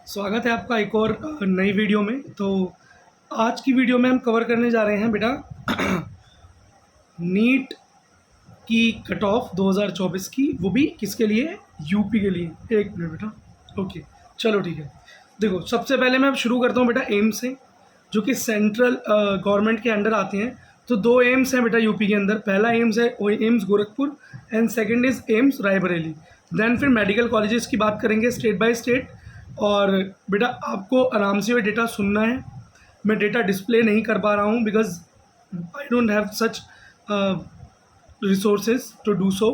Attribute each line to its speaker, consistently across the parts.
Speaker 1: स्वागत है आपका एक और नई वीडियो में। तो आज की वीडियो में हम कवर करने जा रहे हैं बेटा नीट की कट ऑफ 2024 की, वो भी किसके लिए? यूपी के लिए। एक मिनट बेटा, ओके चलो ठीक है। देखो सबसे पहले मैं अब शुरू करता हूँ बेटा एम्स से, जो कि सेंट्रल गवर्नमेंट के अंडर आते हैं। तो दो एम्स हैं बेटा यूपी के अंदर। पहला एम्स है वो AIIMS Gorakhpur and second is AIIMS Raebareli. Then फिर मेडिकल कॉलेजेस की बात करेंगे स्टेट बाय स्टेट। और बेटा आपको आराम से ये डेटा सुनना है। मैं डेटा डिस्प्ले नहीं कर पा रहा हूँ because I don't have such resources to do so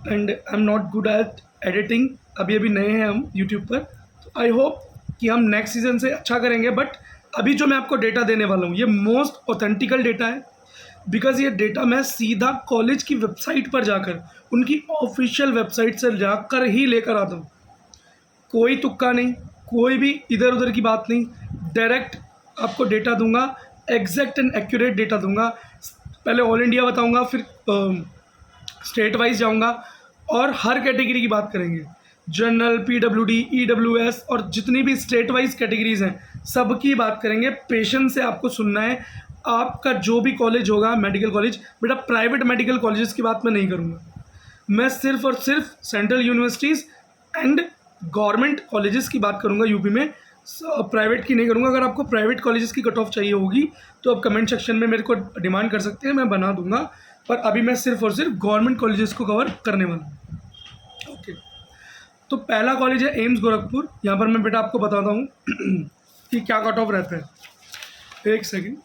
Speaker 1: and I am not good at editing. अभी नए हैं हम यूट्यूब पर, तो आई होप कि हम नेक्स्ट सीजन से अच्छा करेंगे। बट अभी जो मैं आपको डेटा देने वाला हूँ ये मोस्ट ऑथेंटिकल डेटा है, बिकॉज ये डेटा मैं सीधा कॉलेज की वेबसाइट पर जाकर, उनकी ऑफिशियल वेबसाइट से जाकर ही लेकर आता हूँ। कोई तुक्का नहीं, कोई भी इधर उधर की बात नहीं, डायरेक्ट आपको डेटा दूंगा, एग्जैक्ट एंड एक्यूरेट डेटा दूंगा। पहले ऑल इंडिया बताऊंगा, फिर स्टेट वाइज जाऊंगा और हर कैटेगरी की बात करेंगे। जनरल, पीडब्ल्यूडी, ईडब्ल्यूएस और जितनी भी स्टेट वाइज कैटेगरीज हैं सबकी बात करेंगे। पेशेंस से आपको सुनना है। आपका जो भी कॉलेज होगा, मेडिकल कॉलेज, बेटा प्राइवेट मेडिकल कॉलेजेस की बात मैं नहीं करूँगा। मैं सिर्फ और सिर्फ central universities and government colleges की बात करूंगा यूपी में, प्राइवेट की नहीं करूंगा। अगर आपको प्राइवेट कॉलेजेस की कट ऑफ चाहिए होगी तो आप कमेंट सेक्शन में मेरे को डिमांड कर सकते हैं, मैं बना दूंगा। पर अभी मैं सिर्फ और सिर्फ गवर्नमेंट कॉलेजेस को कवर करने वाला हूँ। ओके, तो पहला कॉलेज है एम्स गोरखपुर। यहाँ पर मैं बेटा आपको बताता हूँ कि क्या कट ऑफ रहता है। एक सेकेंड।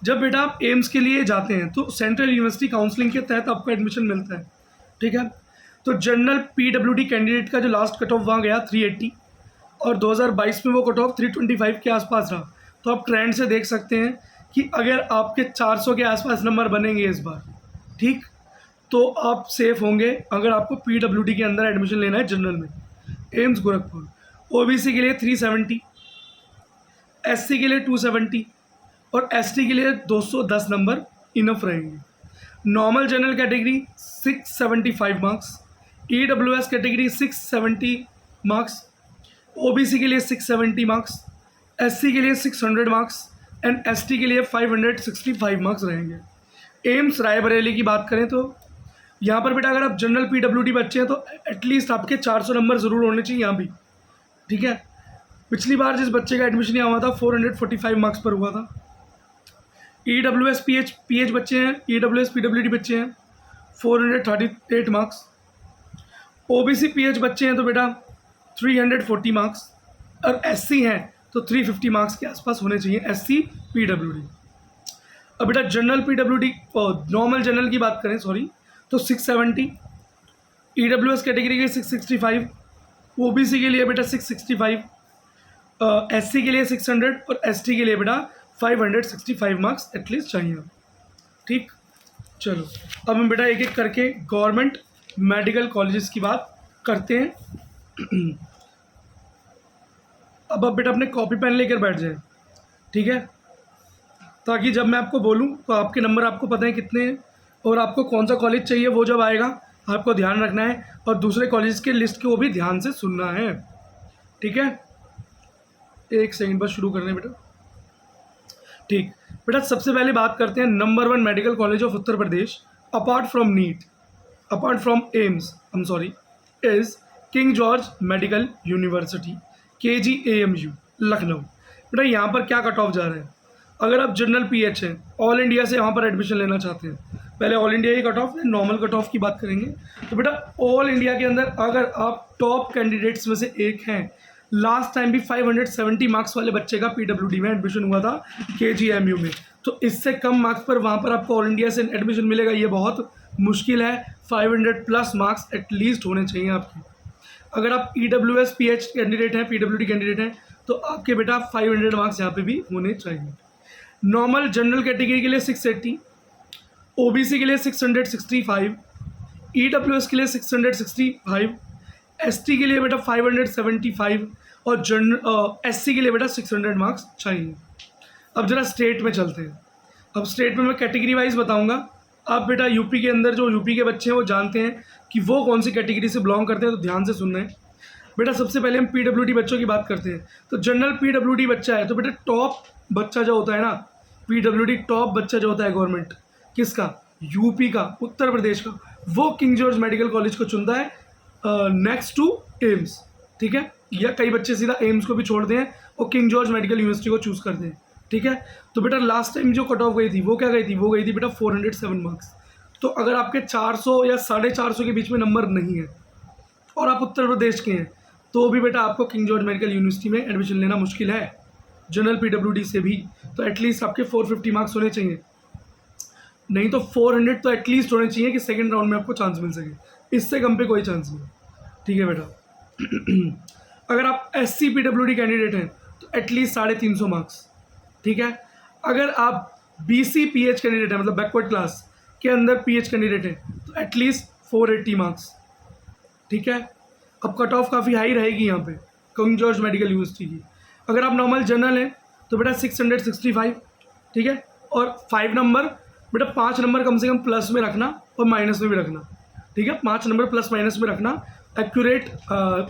Speaker 1: जब बेटा आप एम्स के लिए जाते हैं तो सेंट्रल यूनिवर्सिटी काउंसलिंग के तहत आपको एडमिशन मिलता है, ठीक है। तो जनरल पीडब्ल्यूडी कैंडिडेट का जो लास्ट कट ऑफ वहाँ गया 380 और 2022 में वो कट ऑफ 325 के आसपास रहा। तो आप ट्रेंड से देख सकते हैं कि अगर आपके 400 के आसपास नंबर बनेंगे इस बार, ठीक, तो आप सेफ होंगे अगर आपको पीडब्ल्यूडी के अंदर एडमिशन लेना है जनरल में। एम्स गोरखपुर ओबीसी के लिए 370, एससी के लिए 270 और एसटी के लिए 210 नंबर इनफ रहेंगे। Normal general category 675 marks, EWS category 670 marks, OBC के लिए 670 मार्क्स, एससी के लिए 600 मार्क्स एंड एसटी के लिए 565 मार्क्स रहेंगे। एम्स रायबरेली की बात करें तो यहाँ पर बेटा अगर आप जनरल पीडब्ल्यूडी बच्चे हैं तो एटलीस्ट आपके 400 नंबर ज़रूर होने चाहिए यहाँ भी, ठीक है। पिछली बार जिस बच्चे का एडमिशन यहाँ हुआ था 445 मार्क्स पर हुआ था। ईडब्ल्यूएस पीएच बच्चे हैं, ईडब्ल्यूएस पीडब्ल्यूडी बच्चे हैं 438 मार्क्स। ओबीसी पीएच बच्चे हैं तो बेटा 340 मार्क्स और एससी हैं तो 350 मार्क्स के आसपास होने चाहिए एससी पीडब्ल्यूडी। अब बेटा जनरल पीडब्ल्यूडी नॉर्मल जनरल की बात करें तो 670, ईडब्ल्यूएस कैटेगरी के 665, ओबीसी के लिए बेटा 665, एससी के लिए 600 और एसटी के लिए बेटा 565 मार्क्स एटलीस्ट चाहिए, ठीक। चलो अब हम बेटा एक एक करके गवर्नमेंट मेडिकल कॉलेजेस की बात करते हैं। अब आप बेटा अपने कॉपी पेन लेकर बैठ जाए, ठीक है, ताकि जब मैं आपको बोलूं तो आपके नंबर आपको पता है कितने हैं और आपको कौन सा कॉलेज चाहिए वो जब आएगा आपको ध्यान रखना है और दूसरे कॉलेज के लिस्ट को भी ध्यान से सुनना है, ठीक है। एक सेकंड बस शुरू करने बेटा, ठीक। बेटा सबसे पहले बात करते हैं number 1 medical college of Uttar Pradesh apart from NEET, apart from AIIMS, is King George Medical University KGAMU Lucknow. बेटा यहाँ पर क्या कट ऑफ जा रहा है? अगर आप जनरल पीएच हैं, ऑल इंडिया से यहाँ पर एडमिशन लेना चाहते हैं, पहले ऑल इंडिया की cut off normal cut off की बात करेंगे। तो बेटा ऑल इंडिया के अंदर अगर आप टॉप कैंडिडेट्स में से एक हैं, लास्ट टाइम भी 570 मार्क्स वाले बच्चे का पीडब्ल्यूडी में एडमिशन हुआ था KGAMU में, तो इससे कम मार्क्स पर वहाँ पर आपको ऑल इंडिया से एडमिशन मिलेगा ये बहुत मुश्किल है। 500+ मार्क्स एटलीस्ट होने चाहिए आपके। अगर आप ईडब्ल्यूएस पीएच कैंडिडेट हैं, पीडब्ल्यूडी कैंडिडेट हैं, तो आपके बेटा 500 मार्क्स यहाँ पे भी होने चाहिए। नॉर्मल जनरल कैटेगरी के लिए 680, ओबीसी के लिए 665, ईडब्ल्यूएस के लिए 665, एसटी के लिए बेटा 575 और एससी के लिए बेटा 600 मार्क्स चाहिए। अब जरा स्टेट में चलते हैं। अब स्टेट में मैं कैटेगरी वाइज बताऊंगा। आप बेटा यूपी के अंदर जो यूपी के बच्चे हैं वो जानते हैं कि वो कौन सी कैटेगरी से बिलोंग करते हैं, तो ध्यान से सुनना है। बेटा सबसे पहले हम पीडब्ल्यूडी बच्चों की बात करते हैं। तो जनरल पीडब्ल्यूडी बच्चा है तो बेटा टॉप बच्चा जो होता है ना, पीडब्ल्यूडी टॉप बच्चा जो होता है गवर्नमेंट किसका, यूपी का, उत्तर प्रदेश का, वो किंग जॉर्ज मेडिकल कॉलेज को चुनता है नेक्स्ट टू एम्स। ठीक है, या कई बच्चे सीधा एम्स को भी छोड़ते हैं और किंग जॉर्ज मेडिकल यूनिवर्सिटी को चूज़ करते हैं। ठीक है, तो बेटा लास्ट टाइम जो कट ऑफ गई थी वो क्या गई थी, वो गई थी बेटा 407 मार्क्स। तो अगर आपके 400 या 450 के बीच में नंबर नहीं है और आप उत्तर प्रदेश के हैं तो भी बेटा आपको किंग जॉर्ज मेडिकल यूनिवर्सिटी में एडमिशन लेना मुश्किल है, जनरल पीडब्ल्यूडी से भी। तो एटलीस्ट आपके 450 मार्क्स होने चाहिए, नहीं तो 400 तो एटलीस्ट होने चाहिए कि सेकंड राउंड में आपको चांस मिल सके, इससे कम पे कोई चांस नहीं। ठीक है बेटा अगर आप SC पीडब्ल्यूडी कैंडिडेट हैं तो एटलीस्ट 350 मार्क्स। ठीक है, अगर आप BC PH कैंडिडेट है, मतलब बैकवर्ड क्लास के अंदर PH कैंडिडेट है, तो एटलीस्ट 480 मार्क्स। ठीक है, अब कट ऑफ काफ़ी हाई रहेगी यहाँ पे किंग जॉर्ज मेडिकल यूनिवर्सिटी की। अगर आप नॉर्मल जनरल हैं तो बेटा 665। ठीक है, और 5 नंबर बेटा 5 नंबर कम से कम प्लस में रखना और माइनस में भी रखना। ठीक है, 5 नंबर प्लस माइनस में रखना एक्यूरेट।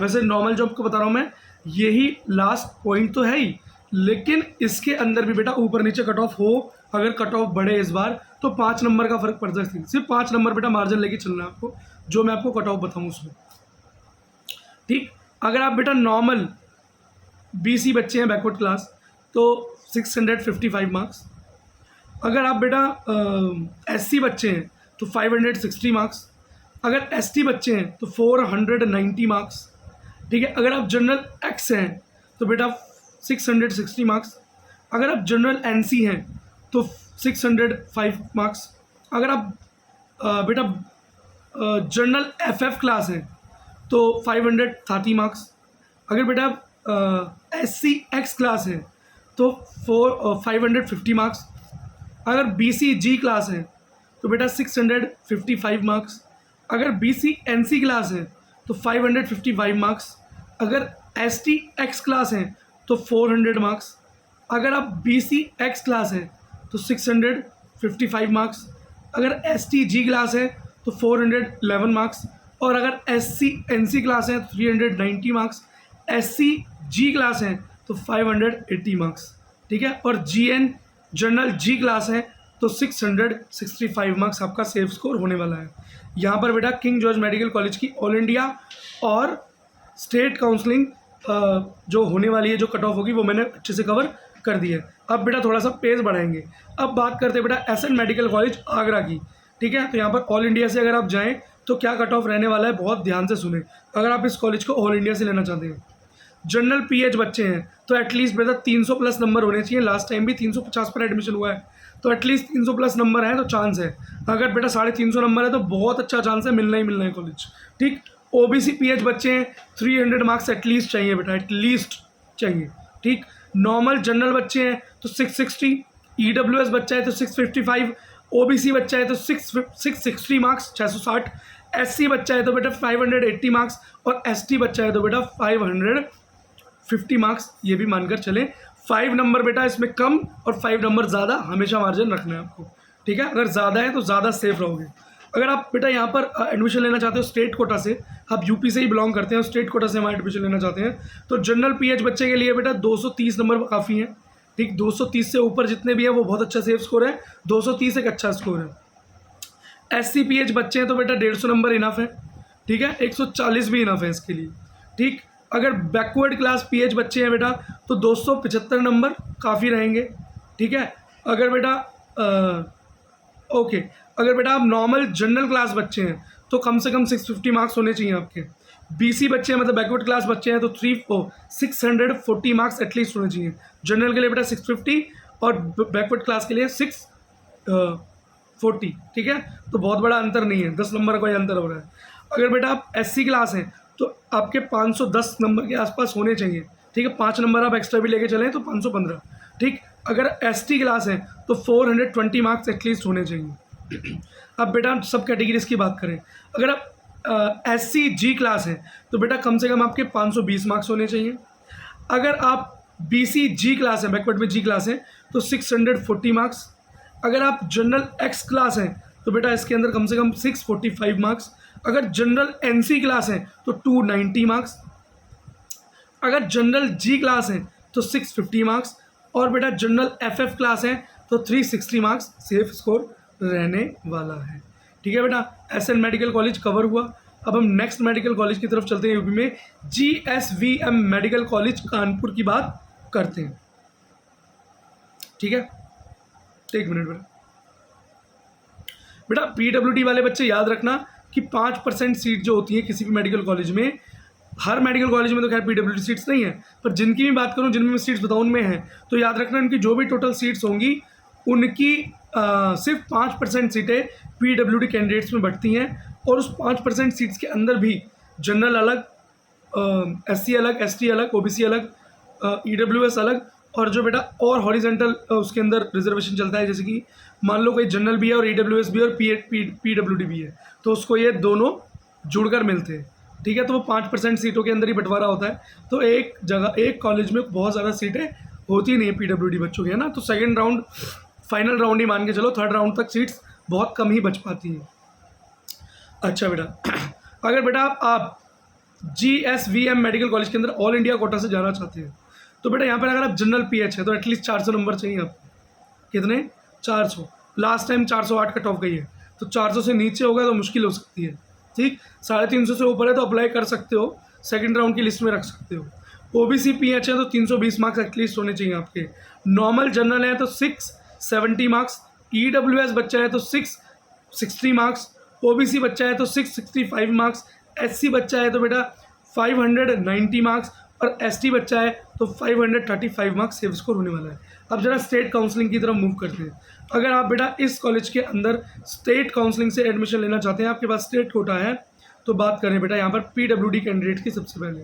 Speaker 1: वैसे नॉर्मल जॉब को बता रहा हूँ मैं, यही लास्ट पॉइंट तो है ही, लेकिन इसके अंदर भी बेटा ऊपर नीचे कट ऑफ हो, अगर कट ऑफ बढ़े इस बार तो 5 नंबर का फर्क पड़ सकता है। सिर्फ 5 नंबर बेटा मार्जिन लेके चलना है आपको, जो मैं आपको कट ऑफ बताऊँ उसमें। ठीक, अगर आप बेटा नॉर्मल BC बच्चे हैं बैकवर्ड क्लास तो 655 मार्क्स। अगर आप बेटा SC बच्चे हैं तो 560 मार्क्स। अगर ST बच्चे हैं तो 490 मार्क्स। ठीक है, अगर आप जनरल X हैं तो बेटा 660 मार्क्स। अगर आप जनरल NC हैं तो 605 मार्क्स। अगर आप बेटा जनरल FF क्लास हैं तो 530 मार्क्स। अगर बेटा SC X क्लास है तो 550 मार्क्स। अगर BC G क्लास है तो बेटा 655 मार्क्स। अगर BC NC क्लास है तो 555 मार्क्स। अगर ST X क्लास है तो 400 मार्क्स। अगर आप BC X क्लास है तो 655 मार्क्स। अगर ST G क्लास है तो 411 मार्क्स। और अगर SC NC क्लास है तो 390 मार्क्स। SC G क्लास है तो 580 मार्क्स। ठीक है, और GN जनरल G क्लास है तो 665 मार्क्स आपका सेफ स्कोर होने वाला है। यहाँ पर बेटा किंग जॉर्ज मेडिकल कॉलेज की ऑल इंडिया और स्टेट काउंसलिंग जो होने वाली है, जो कट ऑफ होगी, वो मैंने अच्छे से कवर कर दी है। अब बेटा थोड़ा सा पेज बढ़ाएंगे। अब बात करते हैं बेटा एसएन मेडिकल कॉलेज आगरा की। ठीक है, तो यहाँ पर ऑल इंडिया से अगर आप जाएँ तो क्या कट ऑफ रहने वाला है, बहुत ध्यान से सुने अगर आप इस कॉलेज को ऑल इंडिया से लेना चाहते हैं। जनरल PH बच्चे हैं तो एटलीस्ट बेटा 300 प्लस नंबर होने चाहिए। लास्ट टाइम भी 350 पर एडमिशन हुआ है, तो एटलीस्ट 300 प्लस नंबर है तो चांस है। अगर बेटा 350 नंबर है तो बहुत अच्छा चांस है, मिलना ही मिलना है कॉलेज। ठीक, OBC PH बच्चे हैं 300 मार्क्स एटलीस्ट चाहिए बेटा, एटलीस्ट चाहिए। ठीक, नॉर्मल जनरल बच्चे हैं तो 660, EWS बच्चा है तो 655, OBC बच्चा है तो 660 मार्क्स 660, SC बच्चा है तो बेटा 580 मार्क्स और ST बच्चा है तो बेटा 550 मार्क्स। ये भी मानकर चलें 5 नंबर बेटा इसमें कम और 5 नंबर ज़्यादा हमेशा मार्जिन रखना है आपको। ठीक है, अगर ज़्यादा है तो ज़्यादा सेफ रहोगे। अगर आप बेटा यहाँ पर एडमिशन लेना चाहते हो स्टेट कोटा से, आप यूपी से ही बिलोंग करते हैं और स्टेट कोटा से वहाँ एडमिशन लेना चाहते हैं, तो जनरल PH बच्चे के लिए बेटा 230 नंबर काफ़ी है। ठीक, 230 से ऊपर जितने भी हैं वो बहुत अच्छा सेफ स्कोर है, 230 एक अच्छा स्कोर है। SC PH बच्चे हैं तो बेटा 150 नंबर इनफ है। ठीक है, 140 भी इनफ है इसके लिए। ठीक, अगर बैकवर्ड क्लास PH बच्चे हैं बेटा तो 275 नंबर काफ़ी रहेंगे। ठीक है, अगर बेटा ओके, अगर बेटा आप नॉर्मल जनरल क्लास बच्चे हैं तो कम से कम 650 मार्क्स होने चाहिए आपके। BC बच्चे हैं मतलब बैकवर्ड क्लास बच्चे हैं तो 640 मार्क्स एटलीस्ट होने चाहिए। जनरल के लिए बेटा 650 और बैकवर्ड क्लास के लिए 640। ठीक है, तो बहुत बड़ा अंतर नहीं है, 10 नंबर का ही अंतर हो रहा है। अगर बेटा आप SC क्लास हैं तो आपके 510 नंबर के आसपास होने चाहिए। ठीक है, 5 नंबर आप एक्स्ट्रा भी लेके चलें तो 515। ठीक, अगर ST क्लास है तो 420 मार्क्स एटलीस्ट होने चाहिए। अब बेटा सब कैटेगरीज की बात करें, अगर आप SC G क्लास है तो बेटा कम से कम आपके 520 मार्क्स होने चाहिए। अगर आप BC G क्लास है, बैकवर्ड में G क्लास है तो 640 मार्क्स। अगर आप जनरल X क्लास हैं तो बेटा इसके अंदर कम से कम 645 मार्क्स। अगर जनरल NC क्लास है तो 290 मार्क्स। अगर जनरल जी क्लास है तो 650 मार्क्स, और बेटा जनरल एफएफ क्लास है तो 360 मार्क्स सेफ स्कोर रहने वाला है। ठीक है बेटा, एसएन मेडिकल कॉलेज कवर हुआ। अब हम नेक्स्ट मेडिकल कॉलेज की तरफ चलते हैं यूपी में, जीएसवीएम मेडिकल कॉलेज कानपुर की बात करते हैं। ठीक है, एक मिनट बेटा पीडब्ल्यूडी वाले बच्चे याद रखना कि 5% सीट जो होती है किसी भी मेडिकल कॉलेज में, हर मेडिकल कॉलेज में तो खैर पीडब्ल्यूडी सीट्स नहीं है, पर जिनकी भी बात करूं, जिनमें मैं सीट्स बताऊं उनमें है, तो याद रखना उनकी जो भी टोटल सीट्स होंगी उनकी सिर्फ 5% सीटें पीडब्ल्यूडी कैंडिडेट्स में बढ़ती हैं, और उस 5% सीट्स के अंदर भी जनरल अलग, एससी अलग, एसटी अलग, ओबीसी अलग, ईडब्ल्यूएस अलग, और जो बेटा और हॉरिजेंटल उसके अंदर रिजर्वेशन चलता है, जैसे कि मान लो कोई जनरल भी है और ईडब्ल्यूएस भी है और पीडब्ल्यूडी भी है, तो उसको ये दोनों जुड़कर मिलते हैं। ठीक है, तो वो 5% सीटों के अंदर ही बंटवारा होता है, तो एक जगह एक कॉलेज में बहुत ज़्यादा सीटें होती नहीं है पीडब्ल्यूडी बच्चों की, है ना। तो सेकेंड राउंड फाइनल राउंड ही मान के चलो, थर्ड राउंड तक सीट्स बहुत कम ही बच पाती हैं। अच्छा बेटा, अगर बेटा आप जीएसवीएम मेडिकल कॉलेज के अंदर ऑल इंडिया कोटा से जाना चाहते हैं, तो बेटा यहाँ पर अगर आप जनरल पीएच है तो एटलीस्ट 400 नंबर चाहिए आपको। कितने? 400। लास्ट टाइम 408 कट ऑफ गई है, तो 400 से नीचे होगा तो मुश्किल हो सकती है। ठीक, 350 से ऊपर है तो अप्लाई कर सकते हो, सेकंड राउंड की लिस्ट में रख सकते हो। ओबीसी पीएच है तो 320 मार्क्स एटलीस्ट होने चाहिए आपके। नॉर्मल जनरल है तो 670 मार्क्स, ईडब्ल्यूएस बच्चा है तो 660 मार्क्स, ओबीसी बच्चा है तो 665 मार्क्स, एससी बच्चा है तो बेटा 590 मार्क्स, और एसटी बच्चा है तो 535 मार्क्स सेव स्कोर होने वाला है। अब जरा स्टेट काउंसलिंग की तरफ मूव करते हैं। अगर आप बेटा इस कॉलेज के अंदर स्टेट काउंसलिंग से एडमिशन लेना चाहते हैं, आपके पास स्टेट कोटा है, तो बात करें बेटा यहाँ पर पीडब्ल्यूडी कैंडिडेट की सबसे पहले,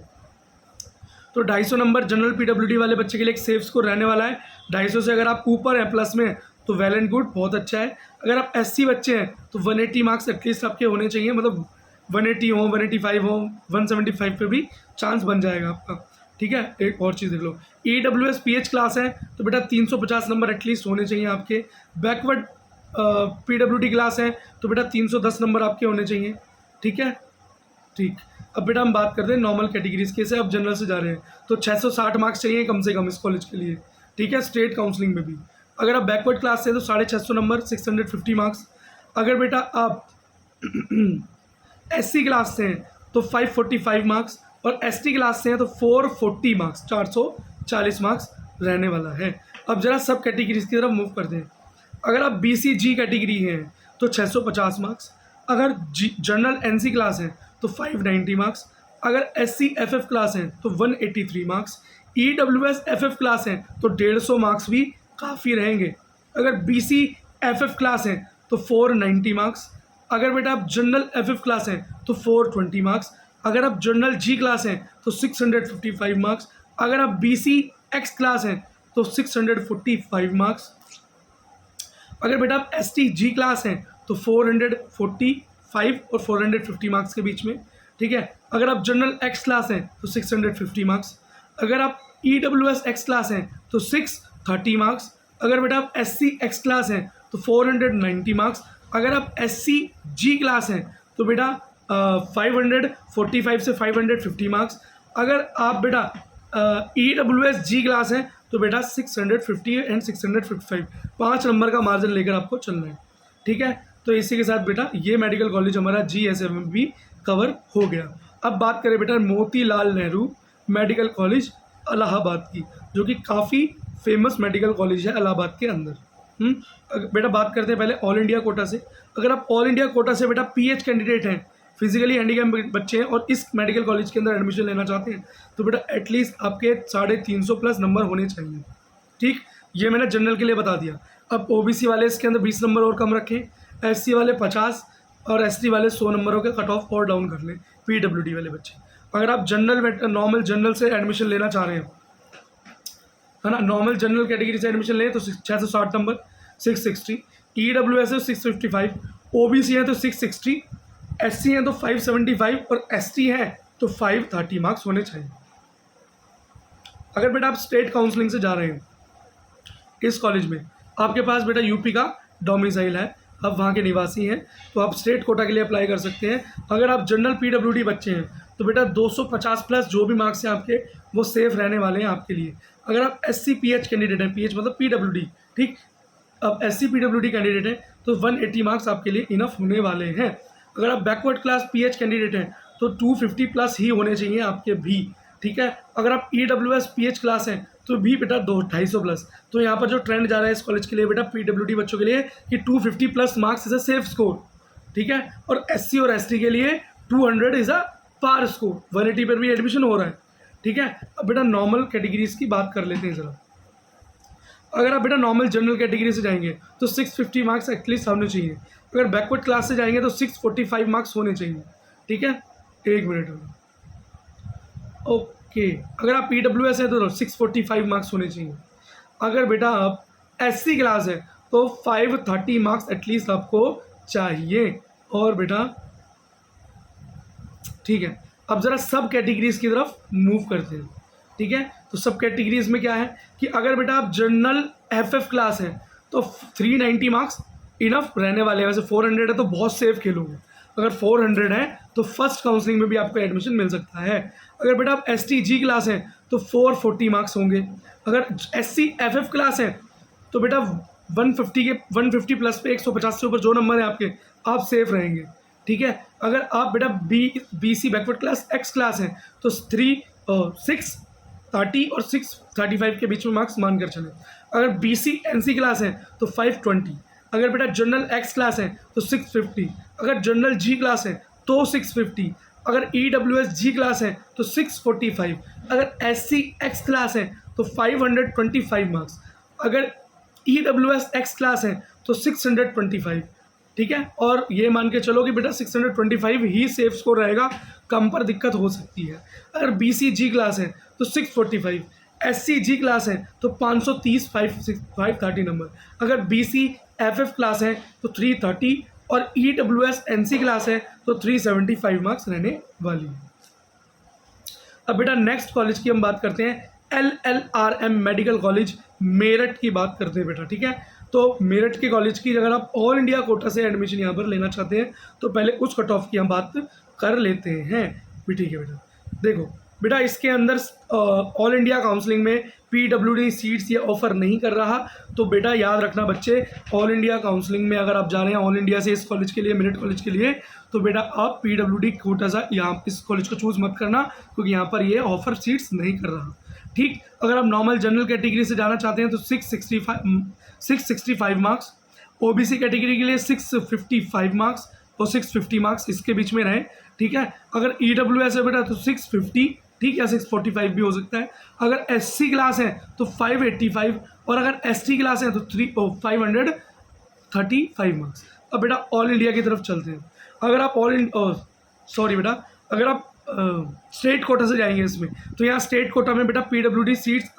Speaker 1: तो 250 नंबर जनरल पीडब्ल्यूडी वाले बच्चे के लिए एक सेफ स्कोर रहने वाला है। 250 से अगर आप ऊपर हैं प्लस में तो वेल एंड गुड, बहुत अच्छा है। अगर आप एससी बच्चे हैं तो 180 मार्क्स एटलीस्ट आपके होने चाहिए, मतलब 180 हो, 185 हो, 175 पे भी चांस बन जाएगा आपका। ठीक है, एक और चीज़ देख लो, ईडब्ल्यूएस पीएच क्लास है तो बेटा 350 नंबर एटलीस्ट होने चाहिए आपके। बैकवर्ड पीडब्ल्यूडी क्लास है तो बेटा 310 नंबर आपके होने चाहिए। ठीक है, ठीक। अब बेटा हम बात करते हैं नॉर्मल कैटेगरीज के, से अब जनरल से जा रहे हैं तो 660 मार्क्स चाहिए कम से कम इस कॉलेज के लिए। ठीक है, स्टेट काउंसलिंग में भी। अगर आप बैकवर्ड क्लास से तो 650 नंबर, 650 मार्क्स। अगर बेटा आप एससी क्लास से हैं तो 545 मार्क्स, और एसटी क्लास से हैं तो 440 मार्क्स, 440 मार्क्स रहने वाला है। अब जरा सब कैटेगरीज की तरफ मूव करते हैं। अगर आप बीसी जी कैटेगरी हैं तो 650 मार्क्स, अगर जनरल एनसी क्लास है तो 590 मार्क्स, अगर एससी एफएफ क्लास हैं तो 183 मार्क्स, ईडब्ल्यूएस एफएफ क्लास हैं तो 150 मार्क्स भी काफ़ी रहेंगे। अगर बीसी एफएफ क्लास हैं तो 490 मार्क्स, अगर बेटा आप जनरल एफएफ क्लास हैं तो 420 मार्क्स, अगर आप जनरल जी क्लास हैं तो 655 मार्क्स, अगर आप बीसी एक्स क्लास हैं तो 645 मार्क्स, अगर बेटा आप एसटी जी क्लास हैं तो 445 और 450 मार्क्स के बीच में। ठीक है, अगर आप जनरल एक्स क्लास हैं तो 650 मार्क्स, अगर आप ईडब्ल्यूएस एक्स क्लास हैं तो 630 मार्क्स, अगर बेटा आप एससी एक्स क्लास हैं तो 490 मार्क्स, अगर आप एससी जी क्लास हैं तो बेटा 545 से 550 मार्क्स, अगर आप बेटा ईडब्ल्यूएस जी क्लास हैं तो बेटा 650 एंड 655, 5 नंबर का मार्जिन लेकर आपको चलना है। ठीक है, तो इसी के साथ बेटा ये मेडिकल कॉलेज हमारा जीएसएम भी कवर हो गया। अब बात करें बेटा मोतीलाल नेहरू मेडिकल कॉलेज इलाहाबाद की, जो कि काफ़ी फेमस मेडिकल कॉलेज है इलाहाबाद के अंदर। बेटा बात करते हैं पहले ऑल इंडिया कोटा से। अगर आप ऑल इंडिया कोटा से बेटा पीएच कैंडिडेट हैं, फिजिकली हैंडीकैप बच्चे हैं और इस मेडिकल कॉलेज के अंदर एडमिशन लेना चाहते हैं, तो बेटा एटलीस्ट आपके 350 प्लस नंबर होने चाहिए। ठीक, ये मैंने जनरल के लिए बता दिया। अब ओबीसी वाले इसके अंदर 20 नंबर और कम रखें, एससी वाले 50 और एसटी वाले 100 नंबरों के कट ऑफ और डाउन कर लें पीडब्ल्यूडी वाले बच्चे। अगर आप जनरल नॉर्मल जनरल से एडमिशन लेना चाह रहे हैं, है ना, नॉर्मल जनरल कैटेगरी से एडमिशन लें तो 660 नंबर, 660, ईडब्ल्यूएस है 655, ओबीसी है तो 660, एससी हैं तो 575 और एसटी हैं तो 530 मार्क्स होने चाहिए। अगर बेटा आप स्टेट काउंसलिंग से जा रहे हैं इस कॉलेज में, आपके पास बेटा यूपी का डोमिसाइल है, आप वहाँ के निवासी हैं, तो आप स्टेट कोटा के लिए अप्लाई कर सकते हैं। अगर आप जनरल पीडब्ल्यूडी बच्चे हैं तो बेटा 250 प्लस जो भी मार्क्स हैं आपके वो सेफ रहने वाले हैं आपके लिए। अगर आप SC PH कैंडिडेट हैं, PH मतलब PWD, ठीक, अब SC PWD कैंडिडेट हैं तो 180 मार्क्स आपके लिए इनफ होने वाले हैं। अगर आप बैकवर्ड क्लास PH कैंडिडेट हैं तो 250 प्लस ही होने चाहिए आपके भी, ठीक है। अगर आप EWS PH क्लास हैं तो भी बेटा 250 प्लस। तो यहाँ पर जो ट्रेंड जा रहा है इस कॉलेज के लिए बेटा PWD बच्चों के लिए कि 250 plus marks is a safe score, ठीक है। और SC और ST के लिए 200 इज अ पार स्कोर, 180 पर भी एडमिशन हो रहा है, ठीक है। अब बेटा नॉर्मल कैटेगरीज की बात कर लेते हैं ज़रा। अगर आप बेटा नॉर्मल जनरल कैटेगरी से जाएंगे तो 650 मार्क्स एटलीस्ट होने चाहिए। अगर बैकवर्ड क्लास से जाएंगे तो 645 मार्क्स होने चाहिए, ठीक है। एक मिनट, ओके। अगर आप PWS है तो 645 मार्क्स होने चाहिए। अगर बेटा आप SC क्लास है तो 530 मार्क्स एटलीस्ट आपको चाहिए। और बेटा ठीक है, अब ज़रा सब कैटेगरीज की तरफ मूव करते हैं, ठीक है। तो सब कैटेगरीज में क्या है कि अगर बेटा आप जनरल FF क्लास है तो 390 मार्क्स इनफ रहने वाले हैं। वैसे 400 है तो बहुत सेफ खेलोगे। अगर 400 है तो फर्स्ट काउंसलिंग में भी आपको एडमिशन मिल सकता है। अगर बेटा आप STG क्लास है तो 440 मार्क्स होंगे। अगर SC FF क्लास है तो बेटा 150 प्लस पे 150 से ऊपर जो नंबर है आपके, आप सेफ रहेंगे, ठीक है। अगर आप बेटा BC backward class X class है तो 630 और 635 के बीच में मार्क्स मानकर चले। अगर BC NC क्लास है तो 520। अगर बेटा जनरल X क्लास है तो 650। अगर जनरल G क्लास है तो 650। अगर EWS G क्लास है तो 645। अगर SC X क्लास है तो 525 मार्क्स। अगर EWS X क्लास है तो 625, ठीक है। और ये मान के चलो कि बेटा 625 ही सेफ स्कोर रहेगा, कम पर दिक्कत हो सकती है। अगर BCG क्लास है तो 645, SCG क्लास है तो 530 530 नंबर। अगर BC FF क्लास है तो 330 और EWS NC क्लास है तो 375 मार्क्स रहने वाली है। अब बेटा नेक्स्ट कॉलेज की हम बात करते हैं, LLRM मेडिकल कॉलेज मेरठ की बात करते हैं बेटा, ठीक है। तो मेरठ के कॉलेज की अगर आप ऑल इंडिया कोटा से एडमिशन यहाँ पर लेना चाहते हैं तो पहले उस कट ऑफ की हम बात कर लेते हैं भी, ठीक है बेटा। देखो बेटा इसके अंदर ऑल इंडिया काउंसलिंग में PWD सीट्स ये ऑफ़र नहीं कर रहा। तो बेटा याद रखना बच्चे, ऑल इंडिया काउंसलिंग में अगर आप जा रहे हैं ऑल इंडिया से इस कॉलेज के लिए, मेरठ कॉलेज के लिए, तो बेटा आप PWD कोटा सा यहाँ इस कॉलेज को चूज़ मत करना, क्योंकि यहाँ पर ये ऑफ़र सीट्स नहीं कर रहा, ठीक। अगर आप नॉर्मल जनरल कैटेगरी से जाना चाहते हैं तो 665 मार्क्स, OBC कैटेगरी के लिए 655 मार्क्स और 650 मार्क्स इसके बीच में रहे, ठीक है। अगर EWS है बेटा तो 650, ठीक है, 645 भी हो सकता है। अगर SC क्लास है तो 585 और अगर ST क्लास है तो 535 मार्क्स। अब बेटा ऑल इंडिया की तरफ चलते हैं। अगर आप अगर आप स्टेट कोटा से जाएंगे इसमें तो यहाँ स्टेट कोटा में बेटा PWD सीट्स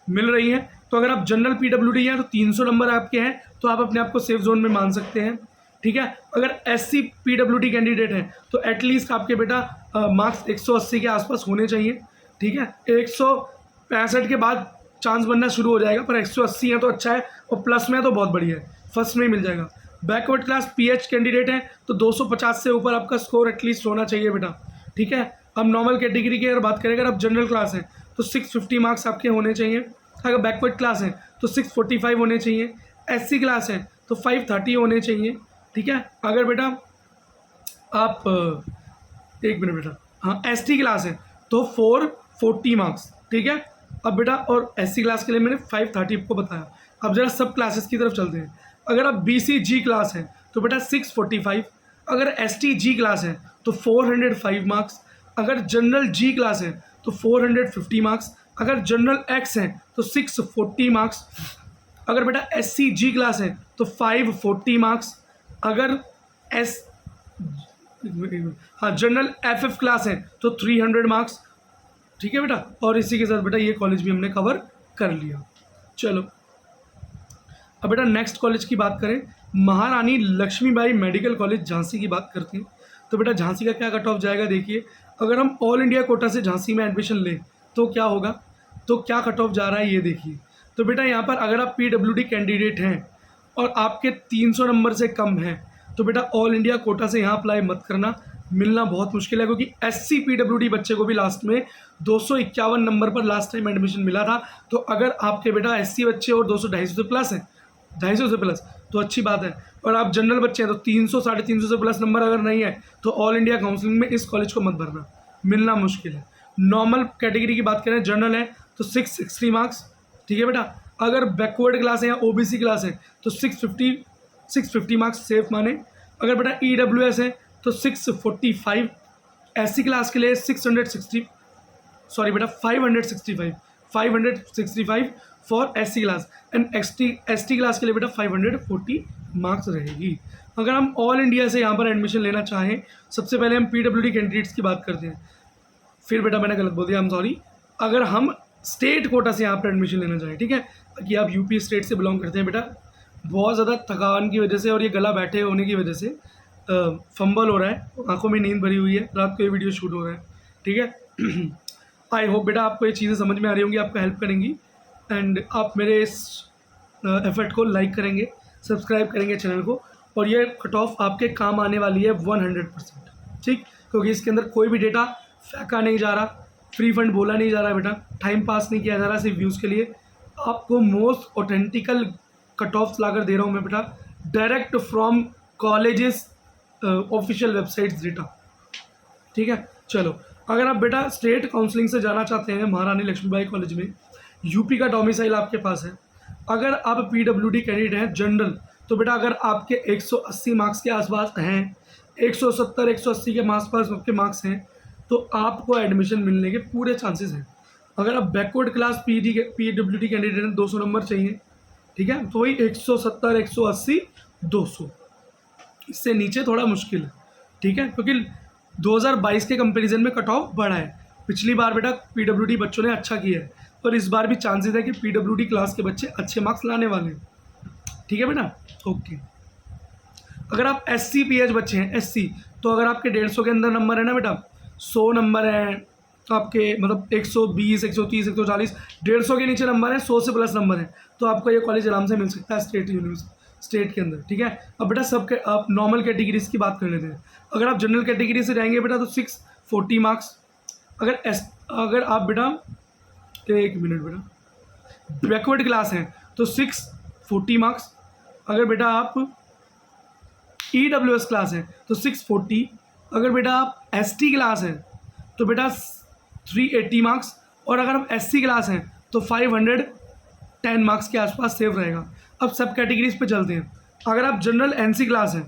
Speaker 1: मिल रही हैं। तो अगर आप जनरल PWD हैं तो 300 नंबर आपके हैं, तो आप अपने आप को सेफ जोन में मान सकते हैं, ठीक है। अगर SC PWD कैंडिडेट हैं तो एटलीस्ट आपके बेटा मार्क्स 180 के आसपास होने चाहिए, ठीक है। 165 के बाद चांस बनना शुरू हो जाएगा, पर 180 है तो अच्छा है, और प्लस में है तो बहुत बढ़िया है, फर्स्ट में ही मिल जाएगा। बैकवर्ड क्लास PH कैंडिडेट हैं तो 250 से ऊपर आपका स्कोर एटलीस्ट होना चाहिए बेटा, ठीक है। अब नॉर्मल कैटेगरी की अगर बात करें, अगर आप जनरल क्लास हैं तो 650 मार्क्स आपके होने चाहिए। अगर बैकवर्ड क्लास है तो 645 होने चाहिए। SC क्लास है तो 530 होने चाहिए, ठीक है। अगर बेटा आप एक मिनट बेटा, हाँ ST क्लास है तो 440 मार्क्स, ठीक है। अब बेटा और SC क्लास के लिए मैंने 530 आपको बताया। अब जरा सब क्लासेस की तरफ चलते हैं। अगर आप BCG क्लास है तो बेटा 645। अगर STG क्लास है तो 405 मार्क्स। अगर जनरल G क्लास है तो 450 मार्क्स। अगर जनरल X है तो 640 मार्क्स। अगर बेटा SCG क्लास है तो 540 मार्क्स। अगर जनरल FF क्लास है तो 300 मार्क्स, ठीक है बेटा। और इसी के साथ बेटा ये कॉलेज भी हमने कवर कर लिया। चलो अब बेटा नेक्स्ट कॉलेज की बात करें, महारानी लक्ष्मीबाई मेडिकल कॉलेज झांसी की बात करते हैं। तो बेटा झांसी का क्या कट ऑफ जाएगा, देखिए अगर हम ऑल इंडिया कोटा से झांसी में एडमिशन लें तो क्या होगा, तो क्या कट ऑफ जा रहा है ये देखिए। तो बेटा यहाँ पर अगर आप PWD कैंडिडेट हैं और आपके 300 नंबर से कम हैं तो बेटा ऑल इंडिया कोटा से यहाँ अप्लाई मत करना। मिलना बहुत मुश्किल है, क्योंकि SC PWD बच्चे को भी लास्ट में 251 नंबर पर लास्ट टाइम एडमिशन मिला था। तो अगर आपके बेटा SC बच्चे और 200-250 से प्लस हैं, 250 से प्लस, तो अच्छी बात है। और आप जनरल बच्चे हैं तो 300-350 से प्लस नंबर अगर नहीं है तो ऑल इंडिया काउंसलिंग में इस कॉलेज को मत भरना, मिलना मुश्किल है। नॉर्मल कैटेगरी की बात करें, जनरल है तो 660 मार्क्स, ठीक है बेटा। अगर बैकवर्ड क्लास है या OBC क्लास है तो 650 मार्क्स सेफ माने। अगर बेटा EWS है तो 645, SC क्लास के लिए 565 for SC class, and ST class के लिए बेटा 540 मार्क्स रहेगी। अगर हम ऑल इंडिया से यहाँ पर एडमिशन लेना चाहें, सबसे पहले हम PWD कैंडिडेट्स की बात करते हैं। फिर बेटा मैंने गलत बोल दिया, आई एम सॉरी। अगर हम स्टेट कोटा से यहाँ पर एडमिशन लेना चाहें, ठीक है, कि आप यूपी स्टेट से बिलोंग करते हैं बेटा, बहुत ज़्यादा थकान की वजह से और ये गला बैठे होने की वजह से फंबल हो रहा है, आंखों में नींद भरी हुई है, रात को ये वीडियो शूट हो रहा है, ठीक है। आई होप बेटा आपको ये चीज़ें समझ में आ रही होंगी, आपका हेल्प करेंगी, एंड आप मेरे इस एफर्ट को लाइक करेंगे, सब्सक्राइब करेंगे चैनल को, और ये कट ऑफ आपके काम आने वाली है 100%, ठीक, क्योंकि इसके अंदर कोई भी डेटा फेंका नहीं जा रहा, फ्री फंड बोला नहीं जा रहा है बेटा, टाइम पास नहीं किया जा रहा सिर्फ व्यूज़ के लिए। आपको मोस्ट ऑथेंटिकल कट ऑफ्स ला कर दे रहा हूँ मैं बेटा, direct from colleges official websites data, ठीक है। चलो, अगर आप बेटा स्टेट काउंसलिंग से जाना चाहते हैं महारानी लक्ष्मीबाई कॉलेज में, यूपी का डोमिसाइल आपके पास है। अगर आप PWD कैंडिडेट हैं जनरल, तो बेटा अगर आपके 180 मार्क्स के आसपास हैं, 170-180 के आसपास आपके मार्क्स हैं, तो आपको एडमिशन मिलने के पूरे चांसेस हैं। अगर आप बैकवर्ड क्लास PWD कैंडिडेट हैं, 200 नंबर चाहिए, ठीक है, तो वही 170, 180, 200, इससे नीचे थोड़ा मुश्किल है, ठीक है, क्योंकि 2022 के कंपैरिजन में कट ऑफ बढ़ा है। पिछली बार बेटा PWD बच्चों ने अच्छा किया है, और इस बार भी चांसेस है कि PWD क्लास के बच्चे अच्छे मार्क्स लाने वाले हैं, ठीक है बेटा, ओके। अगर आप SC PH बच्चे हैं, SC, तो अगर आपके 150 के अंदर नंबर है ना बेटा, 100 नंबर हैं आपके, मतलब 120, 130, 140, 150 के नीचे नंबर है, 100 से प्लस नंबर है, तो आपको ये कॉलेज आराम से मिल सकता है स्टेट के अंदर, ठीक है। अब बेटा सबके आप नॉर्मल कैटेगरीज की बात कर लेते हैं। अगर आप जनरल कैटेगरी से जाएंगे बेटा तो 640 मार्क्स। अगर आप बेटा, एक मिनट बेटा, बैकवर्ड क्लास हैं तो 640 मार्क्स। अगर बेटा आप EWS क्लास है तो 640। अगर बेटा आप ST क्लास हैं तो बेटा 380 मार्क्स, और अगर आप SC क्लास हैं तो 510 मार्क्स के आसपास सेव रहेगा। अब सब कैटेगरीज पे चलते हैं। अगर आप जनरल NC क्लास हैं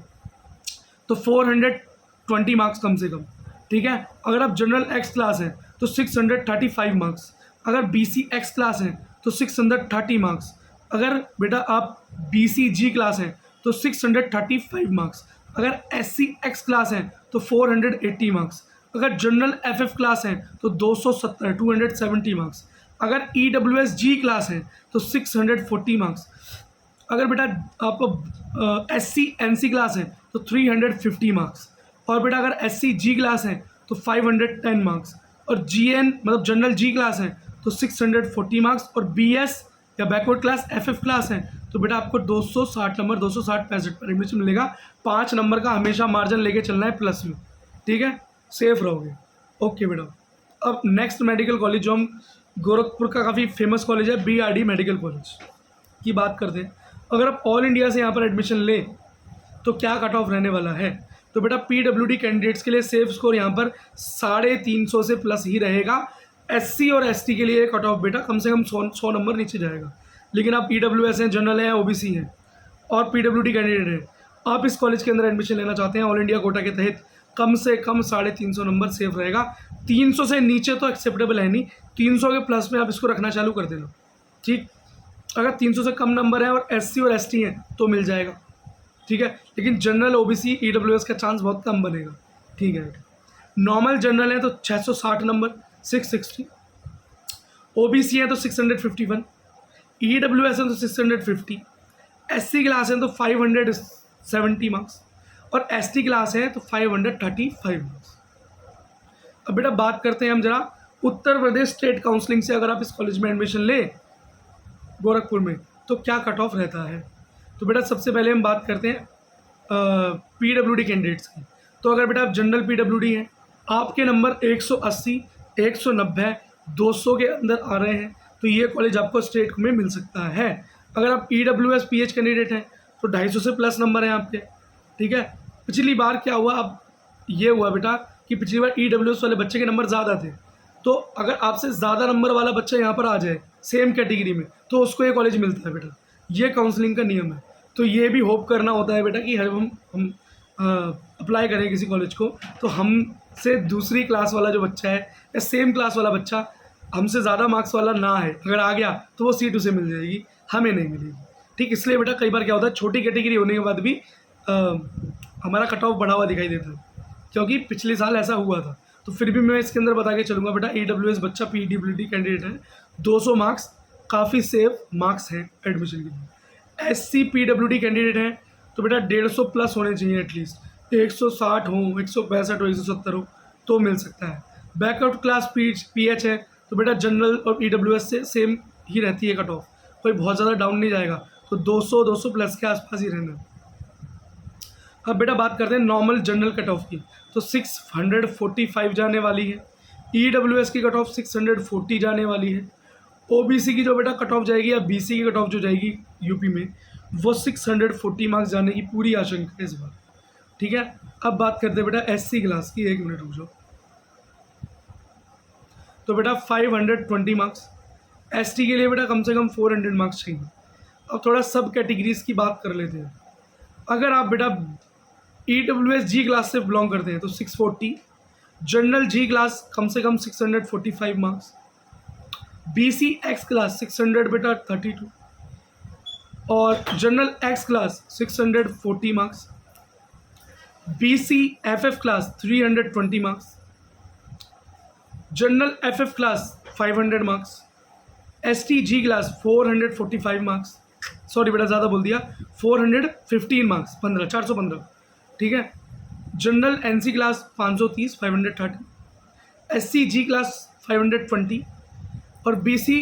Speaker 1: तो 420 मार्क्स कम से कम, ठीक है। अगर आप जनरल X क्लास हैं तो 635 मार्क्स। अगर BC X क्लास हैं तो 630 मार्क्स। अगर बेटा आप BC G क्लास हैं तो 635 मार्क्स। अगर SC X क्लास हैं तो 480 मार्क्स। अगर जनरल FF क्लास हैं तो 270 मार्क्स। अगर EWS G क्लास है तो 640 मार्क्स। अगर बेटा आप SC NC क्लास है तो 350 मार्क्स। और बेटा अगर SC G क्लास है तो 510 मार्क्स। और GN मतलब जनरल G क्लास है तो 640 मार्क्स। और BS या बैकवर्ड क्लास FF क्लास है तो बेटा आपको 260 नंबर 260-65 पर एडमिशन मिलेगा। 5 नंबर का हमेशा मार्जिन लेके चलना है प्लस में, ठीक है, सेफ रहोगे। ओके बेटा, अब नेक्स्ट मेडिकल कॉलेज जो हम गोरखपुर का काफ़ी फेमस कॉलेज है BRD मेडिकल कॉलेज की बात करते हैं। अगर आप ऑल इंडिया से यहाँ पर एडमिशन लें तो क्या कट ऑफ रहने वाला है, तो बेटा PWD कैंडिडेट्स के लिए सेफ स्कोर यहाँ पर 350 से प्लस ही रहेगा। SC और ST के लिए कट ऑफ बेटा कम से कम 100 नंबर नीचे जाएगा। लेकिन आप EWS हैं, जनरल हैं, OBC हैं और PWD कैंडिडेट हैं, आप इस कॉलेज के अंदर एडमिशन लेना चाहते हैं ऑल इंडिया कोटा के तहत, कम से कम 350 नंबर सेफ रहेगा। 300 से नीचे तो एक्सेप्टेबल है नहीं, 300 के प्लस में आप इसको रखना चालू कर देना, ठीक। अगर 300 से कम नंबर है और SC और ST हैं तो मिल जाएगा, ठीक है। लेकिन जनरल OBC EWS का चांस बहुत कम बनेगा, ठीक है। नॉर्मल जनरल है तो 660 नंबर 660, OBC है तो 651, EWS है तो 650, SC क्लास है तो 570 मार्क्स और ST क्लास है तो 535 मार्क्स। अब बेटा बात करते हैं हम जरा उत्तर प्रदेश स्टेट काउंसलिंग से अगर आप इस कॉलेज में एडमिशन ले गोरखपुर में तो क्या कट ऑफ रहता है। तो बेटा सबसे पहले हम बात करते हैं PWD कैंडिडेट्स की। तो अगर बेटा आप जनरल PWD हैं, आपके नंबर 180, 190, 200 के अंदर आ रहे हैं, तो ये कॉलेज आपको स्टेट में मिल सकता है। अगर आप EWS PH कैंडिडेट हैं तो 250 से प्लस नंबर हैं आपके, ठीक है। पिछली बार क्या हुआ, अब ये हुआ बेटा कि पिछली बार EWS वाले बच्चे के नंबर ज़्यादा थे, तो अगर आपसे ज़्यादा नंबर वाला बच्चा यहाँ पर आ जाए सेम कैटेगरी में तो उसको ये कॉलेज मिलता है बेटा, ये काउंसलिंग का नियम है। तो ये भी होप करना होता है बेटा कि हम अप्लाई करें किसी कॉलेज को, तो हमसे दूसरी क्लास वाला जो बच्चा है या सेम क्लास वाला बच्चा हमसे ज़्यादा मार्क्स वाला ना है, अगर आ गया तो वो सीट उसे मिल जाएगी, हमें नहीं मिलेगी, ठीक। इसलिए बेटा कई बार क्या होता है, छोटी कैटेगरी होने के बाद भी हमारा कट ऑफ बढ़ा हुआ दिखाई देता है, क्योंकि पिछले साल ऐसा हुआ था। तो फिर भी मैं इसके अंदर बता के चलूँगा बेटा, EWS बच्चा PWD कैंडिडेट है, 200 मार्क्स काफ़ी सेफ मार्क्स हैं एडमिशन के लिए। SC PWD कैंडिडेट हैं तो बेटा 150 प्लस होने चाहिए एटलीस्ट, 160 हो, 165 हो, 170 हो तो मिल सकता है। बैकआउट क्लास PH है तो बेटा जनरल और EWS से सेम ही रहती है कट ऑफ, कोई बहुत ज़्यादा डाउन नहीं जाएगा, तो 200 प्लस के आसपास ही रहना। अब बेटा बात करते हैं नॉर्मल जनरल कट ऑफ की, तो 645 जाने वाली है। EWS की कट ऑफ 640 जाने वाली है। OBC की जो बेटा कट ऑफ जाएगी या BC की कट ऑफ जो जाएगी यूपी में, वो 640 मार्क्स जाने की पूरी आशंका है इस बार, ठीक है। अब बात करते हैं बेटा SC क्लास की, 1 मिनट रुक जाओ। तो बेटा 520 मार्क्स, ST के लिए बेटा कम से कम 400 मार्क्स चाहिए। अब थोड़ा सब कैटेगरीज की बात कर लेते हैं। अगर आप बेटा EWS G क्लास से बिलोंग करते हैं तो 640, जनरल G क्लास कम से कम 645 मार्क्स, BC X क्लास 600 बेटा 32, और general X class 640 marks, BC FF class 320 marks, general FF class 500 marks, ST G class 445 marks, sorry बेटा ज़्यादा बोल दिया, 415 मार्क्स, 415, ठीक है। General NC class 530, 530, SC G class 520 और BC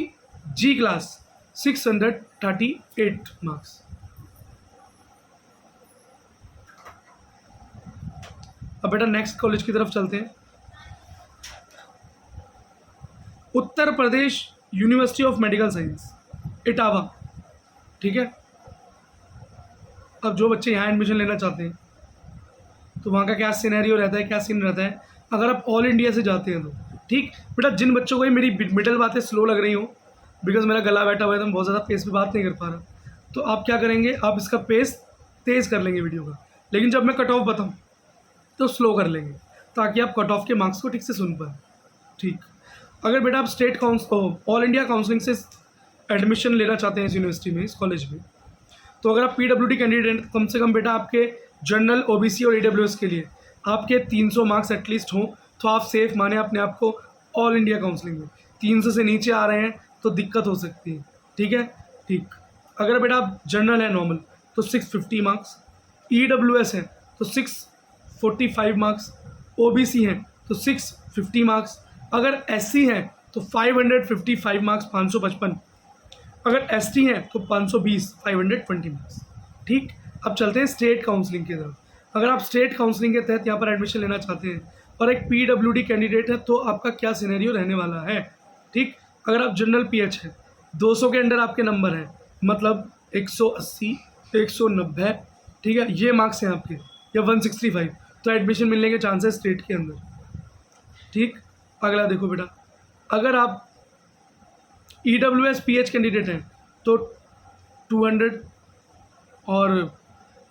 Speaker 1: G क्लास 638 मार्क्स। अब बेटा नेक्स्ट कॉलेज की तरफ चलते हैं। Uttar Pradesh university of medical science, Etawah, ठीक है। अब जो बच्चे यहाँ एडमिशन लेना चाहते हैं तो वहाँ का क्या सिनेरियो रहता है, क्या सीन रहता है अगर आप ऑल इंडिया से जाते हैं तो, ठीक बेटा। जिन बच्चों को ये मेरी मिडल बातें स्लो लग रही हो, बिकॉज मेरा गला बैठा हुआ है तो मैं बहुत ज़्यादा पेस पे बात नहीं कर पा रहा, तो आप क्या करेंगे, आप इसका पेस तेज़ कर लेंगे वीडियो का, लेकिन जब मैं कट ऑफ बताऊँ तो स्लो कर लेंगे, ताकि आप कट ऑफ के मार्क्स को ठीक से सुन पाएँ, ठीक। अगर बेटा आप स्टेट ऑल इंडिया काउंसलिंग से एडमिशन लेना चाहते हैं इस यूनिवर्सिटी में, इस कॉलेज में, तो अगर आप PWD कैंडिडेट, कम से कम बेटा आपके जनरल OBC और EWS के लिए आपके 300 मार्क्स एटलीस्ट हों, तो आप सेफ माने अपने आप को ऑल इंडिया काउंसलिंग में। 300 से नीचे आ रहे हैं तो दिक्कत हो सकती है, ठीक है, ठीक। अगर बेटा आप जनरल है नॉर्मल तो 650 मार्क्स, EWS है तो 645 मार्क्स, OBC हैं तो 650 मार्क्स, अगर SC हैं तो 555 मार्क्स, 555, अगर ST हैं तो 520, 520 मार्क्स, ठीक। अब चलते हैं स्टेट काउंसलिंग की तरफ। अगर आप स्टेट काउंसलिंग के तहत यहाँ पर एडमिशन लेना चाहते हैं और एक PWD कैंडिडेट है तो आपका क्या सिनेरियो रहने वाला है, ठीक। अगर आप जनरल PH है, 200 के अंडर आपके नंबर हैं, मतलब 180, 190, ठीक है, ये मार्क्स हैं आपके, या 165, तो एडमिशन मिलने के चांसेस स्टेट के अंदर, ठीक। अगला देखो बेटा, अगर आप EWS PH कैंडिडेट हैं तो 200 और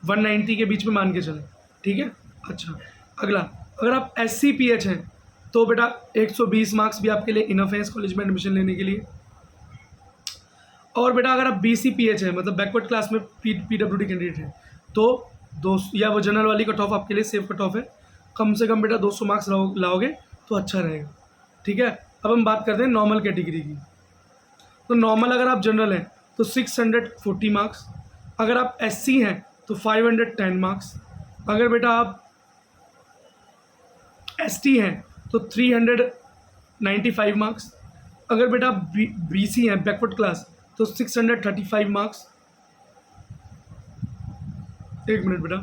Speaker 1: 190 के बीच में मान के चलें, ठीक है। अच्छा, अगला अगर आप SC PH हैं तो बेटा 120 मार्क्स भी आपके लिए इनफ है इस कॉलेज में एडमिशन लेने के लिए। और बेटा अगर आप BC PH हैं, मतलब बैकवर्ड क्लास में PWD कैंडिडेट हैं, तो 200, या वो जनरल वाली कट ऑफ आपके लिए सेफ कट ऑफ है, कम से कम बेटा 200 मार्क्स लाओगे तो अच्छा रहेगा, ठीक है। अब हम बात करते हैं नॉर्मल कैटेगरी की। तो नॉर्मल अगर आप जनरल हैं तो 640 मार्क्स, अगर आप SC हैं तो 510 मार्क्स, अगर बेटा आप ST हैं तो 395 मार्क्स, अगर बेटा आप BC हैं बैकवर्ड क्लास तो 635 मार्क्स, 1 मिनट बेटा,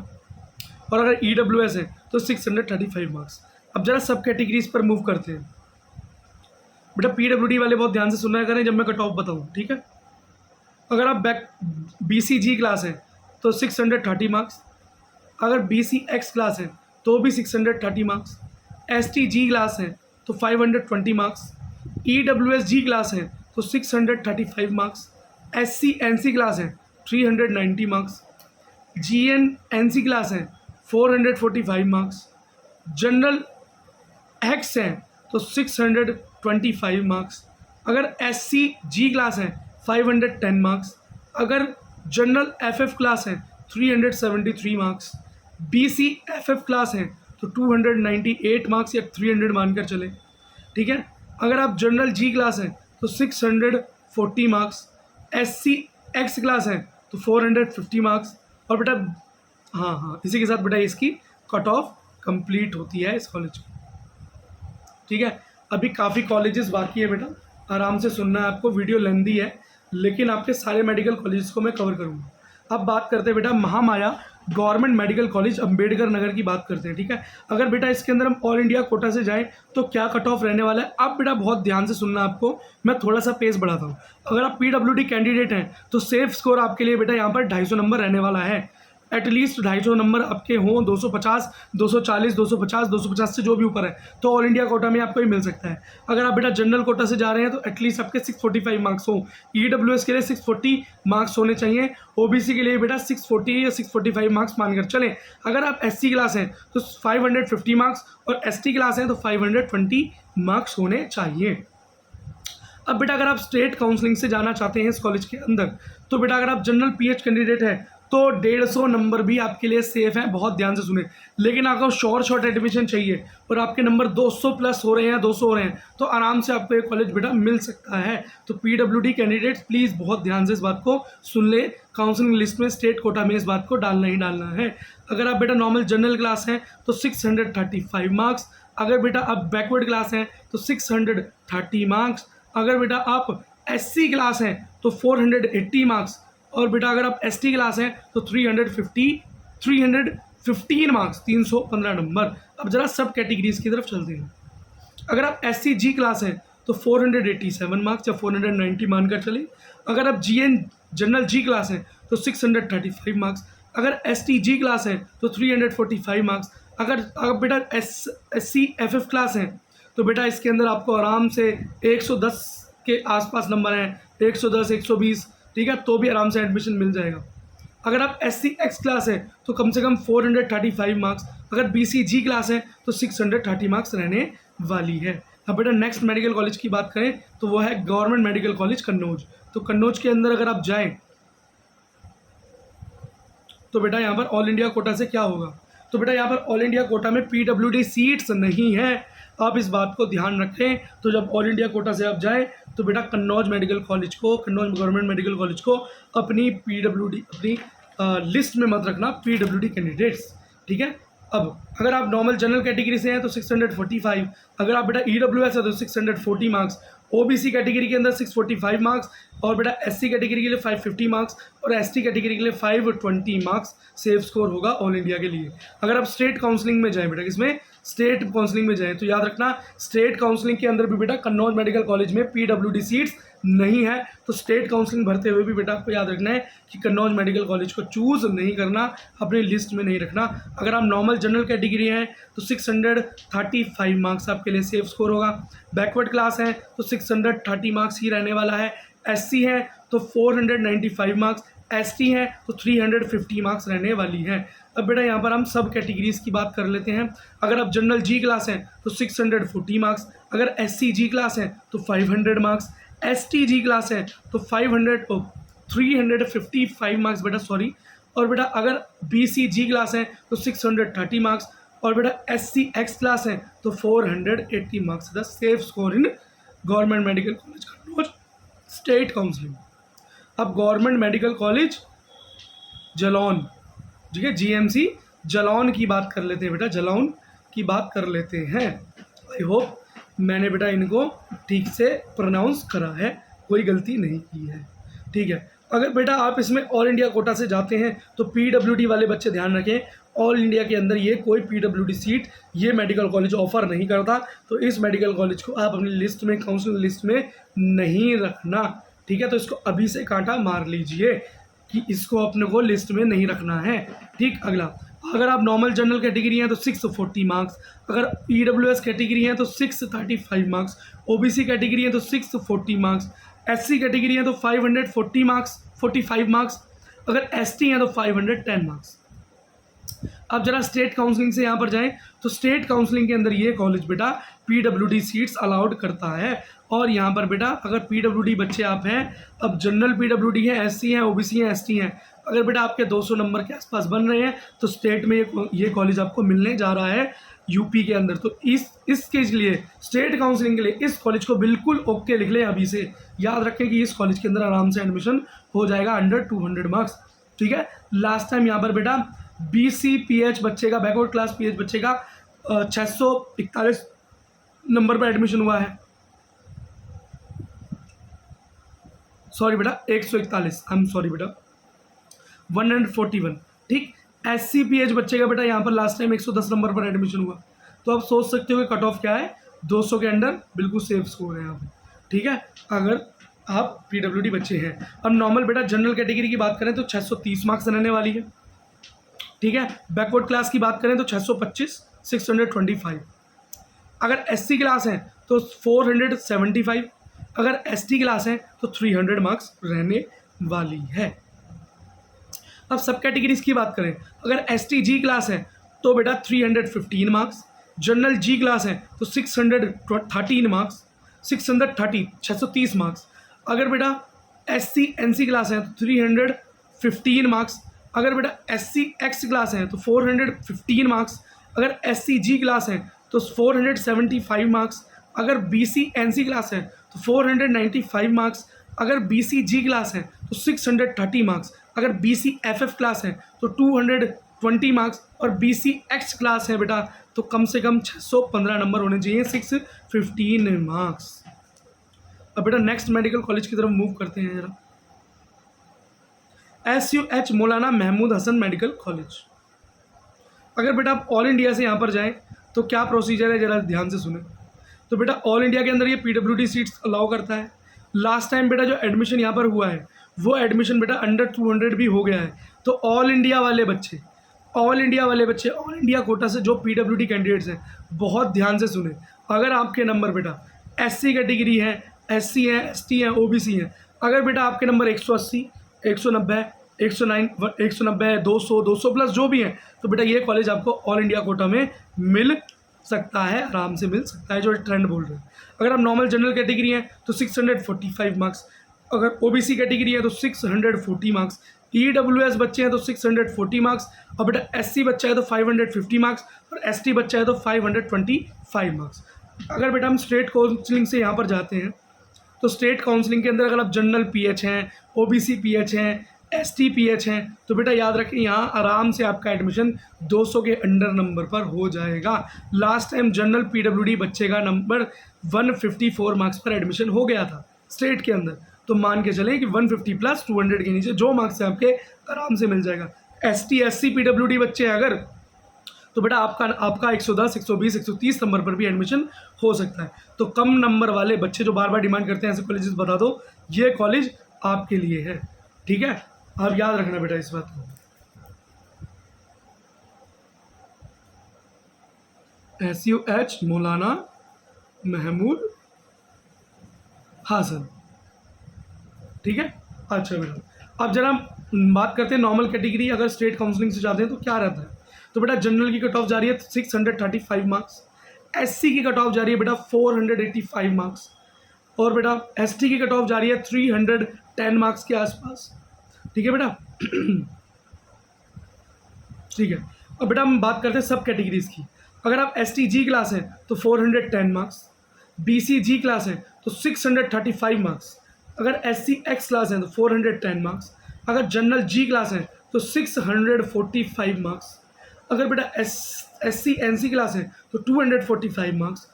Speaker 1: और अगर EWS है तो 635 मार्क्स। अब जरा सब कैटेगरीज पर मूव करते हैं। बेटा पीडब्ल्यूडी वाले बहुत ध्यान से सुनना करें जब मैं कट ऑफ बताऊँ, ठीक है। अगर आप BCG क्लास है तो 630 मार्क्स, अगर BCX क्लास है तो भी 630 मार्क्स, STG क्लास है तो 520 मार्क्स, EWSG क्लास है तो 635 मार्क्स, SCNC क्लास है 390 मार्क्स, GNNC क्लास है 445 मार्क्स, जनरल एक्स है तो 625 मार्क्स, अगर SCG क्लास है 510 मार्क्स, अगर जनरल FF क्लास है 373 मार्क्स, BCFF क्लास है तो 298 मार्क्स या 300 मानकर चले, ठीक है। अगर आप जनरल G क्लास है तो 640 मार्क्स, SCX क्लास है तो 450 मार्क्स। और बेटा हाँ इसी के साथ बेटा इसकी कट ऑफ कंप्लीट होती है इस कॉलेज की, ठीक है। अभी काफ़ी कॉलेजेस बाकी है बेटा, आराम से सुनना है आपको, वीडियो लेंदी है लेकिन आपके सारे मेडिकल कॉलेजेस को मैं कवर करूँगा। अब बात करते हैं बेटा Mahamaya government medical college Ambedkar Nagar की बात करते हैं, ठीक है। अगर बेटा इसके अंदर हम ऑल इंडिया कोटा से जाएं तो क्या कट ऑफ रहने वाला है, आप बेटा बहुत ध्यान से सुनना, आपको मैं थोड़ा सा पेस बढ़ाता हूँ। अगर आप PWD कैंडिडेट हैं तो सेफ स्कोर आपके लिए बेटा यहाँ पर 250 नंबर रहने वाला है, एटलीस्ट 250 नंबर आपके हों, 250, 240, 250, 250 से जो भी ऊपर है तो ऑल इंडिया कोटा में आपको ही मिल सकता है। अगर आप बेटा जनरल कोटा से जा रहे हैं तो एटलीस्ट आपके 645 मार्क्स हो, EWS के लिए 640 मार्क्स होने चाहिए, OBC के लिए बेटा 640 या 645 मार्क्स मानकर चलें। अगर आप SC क्लास हैं तो 550 मार्क्स और ST क्लास हैं तो 520 मार्क्स होने चाहिए। अब बेटा अगर आप स्टेट काउंसलिंग से जाना चाहते हैं इस कॉलेज के अंदर तो बेटा अगर आप जनरल PH कैंडिडेट है तो 150 नंबर भी आपके लिए सेफ हैं, बहुत ध्यान से सुने। लेकिन आपको शॉर्ट एडमिशन चाहिए और आपके नंबर 200 प्लस हो रहे हैं, 200 हो रहे हैं तो आराम से आपको ये कॉलेज बेटा मिल सकता है। तो PWD कैंडिडेट्स प्लीज़ बहुत ध्यान से इस बात को सुन ले, काउंसलिंग लिस्ट में स्टेट कोटा में इस बात को डालना ही डालना है। अगर आप बेटा नॉर्मल जनरल क्लास हैं तो 635 मार्क्स, अगर बेटा आप बैकवर्ड क्लास हैं तो 630 मार्क्स, अगर बेटा आप SC क्लास हैं तो 480 मार्क्स, और बेटा अगर आप ST क्लास हैं तो 315 मार्क्स, 315 नंबर। अब जरा सब कैटेगरीज की तरफ चलते हैं। अगर आप SCG क्लास हैं तो 487 मार्क्स या 490 मानकर चले, अगर आप जनरल G क्लास हैं तो 635 मार्क्स, अगर STG क्लास है तो 345 मार्क्स, अगर आप बेटा SCFF क्लास हैं तो बेटा इसके अंदर आपको आराम से 110 के आसपास नंबर हैं, 110, 120, ठीक है, तो भी आराम से एडमिशन मिल जाएगा। अगर आप SCX क्लास है तो कम से कम 435 मार्क्स, अगर BCG क्लास है तो 630 मार्क्स रहने वाली है। अब बेटा नेक्स्ट मेडिकल कॉलेज की बात करें तो वो है गवर्नमेंट मेडिकल कॉलेज कन्नौज। तो कन्नौज के अंदर अगर आप जाएं तो बेटा यहाँ पर ऑल इंडिया कोटा से क्या होगा, तो बेटा यहाँ पर ऑल इंडिया कोटा में PWD सीट्स नहीं है, आप इस बात को ध्यान रखें। तो जब ऑल इंडिया कोटा से आप जाएं तो बेटा कन्नौज मेडिकल कॉलेज को, कन्नौज गवर्नमेंट मेडिकल कॉलेज को अपनी PWD अपनी लिस्ट में मत रखना PWD कैंडिडेट्स, ठीक है। अब अगर आप नॉर्मल जनरल कैटेगरी से हैं तो 645, अगर आप बेटा EWS है तो 640 मार्क्स, OBC कैटेगरी के अंदर 645 मार्क्स, और बेटा SC कैटेगरी के लिए 550 मार्क्स और ST कैटेगरी के लिए 520 मार्क्स सेफ स्कोर होगा ऑल इंडिया के लिए। अगर आप स्टेट काउंसलिंग में जाएं बेटा, किसमें, स्टेट काउंसलिंग में जाएं, तो याद रखना स्टेट काउंसलिंग के अंदर भी बेटा कन्नौज मेडिकल कॉलेज में PWD सीट्स नहीं है। तो स्टेट काउंसलिंग भरते हुए भी बेटा आपको याद रखना है कि कन्नौज मेडिकल कॉलेज को चूज़ नहीं करना, अपनी लिस्ट में नहीं रखना। अगर आप नॉर्मल जनरल कैटेगरी हैं तो 635 मार्क्स आपके लिए सेफ स्कोर होगा, बैकवर्ड क्लास है तो 630 मार्क्स ही रहने वाला है, SC है तो 495 मार्क्स, ST है तो 350 मार्क्स रहने वाली है। अब बेटा यहाँ पर हम सब कैटेगरीज की बात कर लेते हैं। अगर आप जनरल G क्लास हैं तो 640 मार्क्स, अगर SCG क्लास है तो 500 मार्क्स, STG क्लास है तो 355 मार्क्स बेटा, सॉरी, और बेटा अगर BCG क्लास है तो 630 मार्क्स, और बेटा SCX क्लास है तो 480 marks. The safe score in government medical college Kannauj state counselling. अब गवर्नमेंट मेडिकल कॉलेज जालौन, ठीक है, GMC जालौन की बात कर लेते हैं बेटा, जालौन की बात कर लेते हैं। आई होप मैंने बेटा इनको ठीक से प्रोनाउंस करा है, कोई गलती नहीं की है, ठीक है। अगर बेटा आप इसमें ऑल इंडिया कोटा से जाते हैं तो PWD वाले बच्चे ध्यान रखें, ऑल इंडिया के अंदर ये कोई पीडब्ल्यूडी सीट ये मेडिकल कॉलेज ऑफर नहीं करता, तो इस मेडिकल कॉलेज को आप अपनी लिस्ट में, काउंसिल लिस्ट में नहीं रखना, ठीक है। तो इसको अभी से कांटा मार लीजिए कि इसको अपने को लिस्ट में नहीं रखना है, ठीक। अगला, अगर आप नॉर्मल जनरल कैटेगरी हैं तो 640 मार्क्स, अगर ईडब्ल्यूएस कैटेगरी हैं तो 635 मार्क्स, ओबीसी कैटेगरी हैं तो 640 मार्क्स, एससी कैटेगरी हैं तो 540 मार्क्स, 45 मार्क्स, अगर एसटी हैं तो 510 मार्क्स। अब जरा स्टेट काउंसलिंग से यहाँ पर जाएं तो स्टेट काउंसलिंग के अंदर ये कॉलेज बेटा पीडब्ल्यूडी सीट्स अलाउड करता है। और यहाँ पर बेटा अगर पीडब्ल्यूडी बच्चे आप हैं, अब जनरल पीडब्ल्यूडी है, एससी हैं, ओबीसी हैं, एसटी हैं, अगर बेटा आपके 200 नंबर के आसपास बन रहे हैं तो स्टेट में ये कॉलेज आपको मिलने जा रहा है यूपी के अंदर। तो इसके लिए स्टेट काउंसलिंग के लिए इस कॉलेज को बिल्कुल ओके लिख लें अभी से, याद रखें कि इस कॉलेज के अंदर आराम से एडमिशन हो जाएगा अंडर 200 मार्क्स, ठीक है। लास्ट टाइम यहाँ पर बेटा BCPH बच्चे का, बैकवर्ड क्लास PH बच्चे का 641 नंबर पर एडमिशन हुआ है, सॉरी बेटा 141, आई एम सॉरी बेटा 141, ठीक। SCPH बच्चे का बेटा यहाँ पर लास्ट टाइम 110 नंबर पर एडमिशन हुआ। तो आप सोच सकते हो कि कट ऑफ क्या है, 200 के अंडर बिल्कुल सेफ स्कोर है यहाँ पर, ठीक है, अगर आप पीडब्ल्यूडी बच्चे हैं। अब नॉर्मल बेटा जनरल कैटेगरी की बात करें तो 630 मार्क्स रहने वाली है, ठीक है। बैकवर्ड क्लास की बात करें तो 625, 625। अगर SC क्लास हैं तो 475, अगर ST क्लास हैं तो 300 मार्क्स रहने वाली है। अब सब कैटेगरीज की बात करें, अगर ST G क्लास है तो बेटा 315 मार्क्स, जनरल G क्लास है तो 613 मार्क्स, 630 मार्क्स, अगर बेटा SC NC क्लास है तो 315 मार्क्स, अगर बेटा SC X क्लास है तो 415 मार्क्स, अगर SC G क्लास है तो 475 मार्क्स, अगर BC NC क्लास है तो 495 मार्क्स, अगर BC G क्लास है तो 630 मार्क्स, अगर BC FF क्लास है तो 220 मार्क्स, और BC X क्लास है बेटा तो कम से कम 615 नंबर होने चाहिए, 615 मार्क्स। अब बेटा नेक्स्ट मेडिकल कॉलेज की तरफ मूव करते हैं जरा, SUH मौलाना महमूद हसन मेडिकल कॉलेज। अगर बेटा आप ऑल इंडिया से यहाँ पर जाएं तो क्या प्रोसीजर है जरा ध्यान से सुने। तो बेटा ऑल इंडिया के अंदर ये पीडब्ल्यूडी सीट्स अलाउ करता है। लास्ट टाइम बेटा जो एडमिशन यहाँ पर हुआ है वो एडमिशन बेटा अंडर 200 भी हो गया है। तो ऑल इंडिया वाले बच्चे ऑल इंडिया कोटा से जो पीडब्ल्यूडी कैंडिडेट्स हैं बहुत ध्यान से सुने। अगर आपके नंबर बेटा SC कैटेगरी है, SC है, ST है, OBC है, अगर बेटा आपके नंबर 180, 190, 190, 200, 200 प्लस जो भी है, तो बेटा ये कॉलेज आपको ऑल इंडिया कोटा में मिल सकता है, आराम से मिल सकता है, जो ट्रेंड बोल रहे हैं। अगर आप नॉर्मल जनरल कैटेगरी हैं तो 645 मार्क्स, अगर OBC कैटेगरी है तो 640 मार्क्स, EWS बच्चे हैं तो 640 मार्क्स, और बेटा SC बच्चा है तो 550 मार्क्स, और ST बच्चा है तो 525 मार्क्स। अगर बेटा हम स्टेट काउंसलिंग से यहाँ पर जाते हैं तो स्टेट काउंसलिंग के अंदर अगर आप जनरल PH हैं, OBC PH हैं, ST PH हैं, तो बेटा याद रखें यहाँ आराम से आपका एडमिशन 200 के अंडर नंबर पर हो जाएगा। लास्ट टाइम जनरल PWD बच्चे का नंबर 154 मार्क्स पर एडमिशन हो गया था स्टेट के अंदर, तो मान के चलें कि 150 प्लस 200 के नीचे जो मार्क्स है आपके आराम से मिल जाएगा। ST SC PWD बच्चे हैं अगर, तो बेटा आपका 110, 120, 130 नंबर पर भी एडमिशन हो सकता है। तो कम नंबर वाले बच्चे जो बार बार डिमांड करते हैं ऐसे कॉलेजेस बता दो, ये कॉलेज आपके लिए है, ठीक है। आप याद रखना बेटा इस बात को। SUH मौलाना महमूद हसन, ठीक है। अच्छा बेटा अब जरा बात करते हैं नॉर्मल कैटेगरी, अगर स्टेट काउंसलिंग से जाते हैं तो क्या रहता है। तो बेटा जनरल की कट ऑफ जा रही है 635 मार्क्स, SC की कट ऑफ जा रही है बेटा 485 मार्क्स, और बेटा ST की कट ऑफ जा रही है 310 मार्क्स के आसपास, ठीक है बेटा। ठीक है, अब बेटा हम बात करते हैं सब कैटेगरीज की। अगर आप ST G क्लास हैं तो 410 मार्क्स, BC G क्लास है तो 635 मार्क्स, अगर SC X क्लास है तो 410 मार्क्स, अगर जनरल G क्लास है तो 645 मार्क्स, अगर बेटा SC NC क्लास है तो 245 मार्क्स,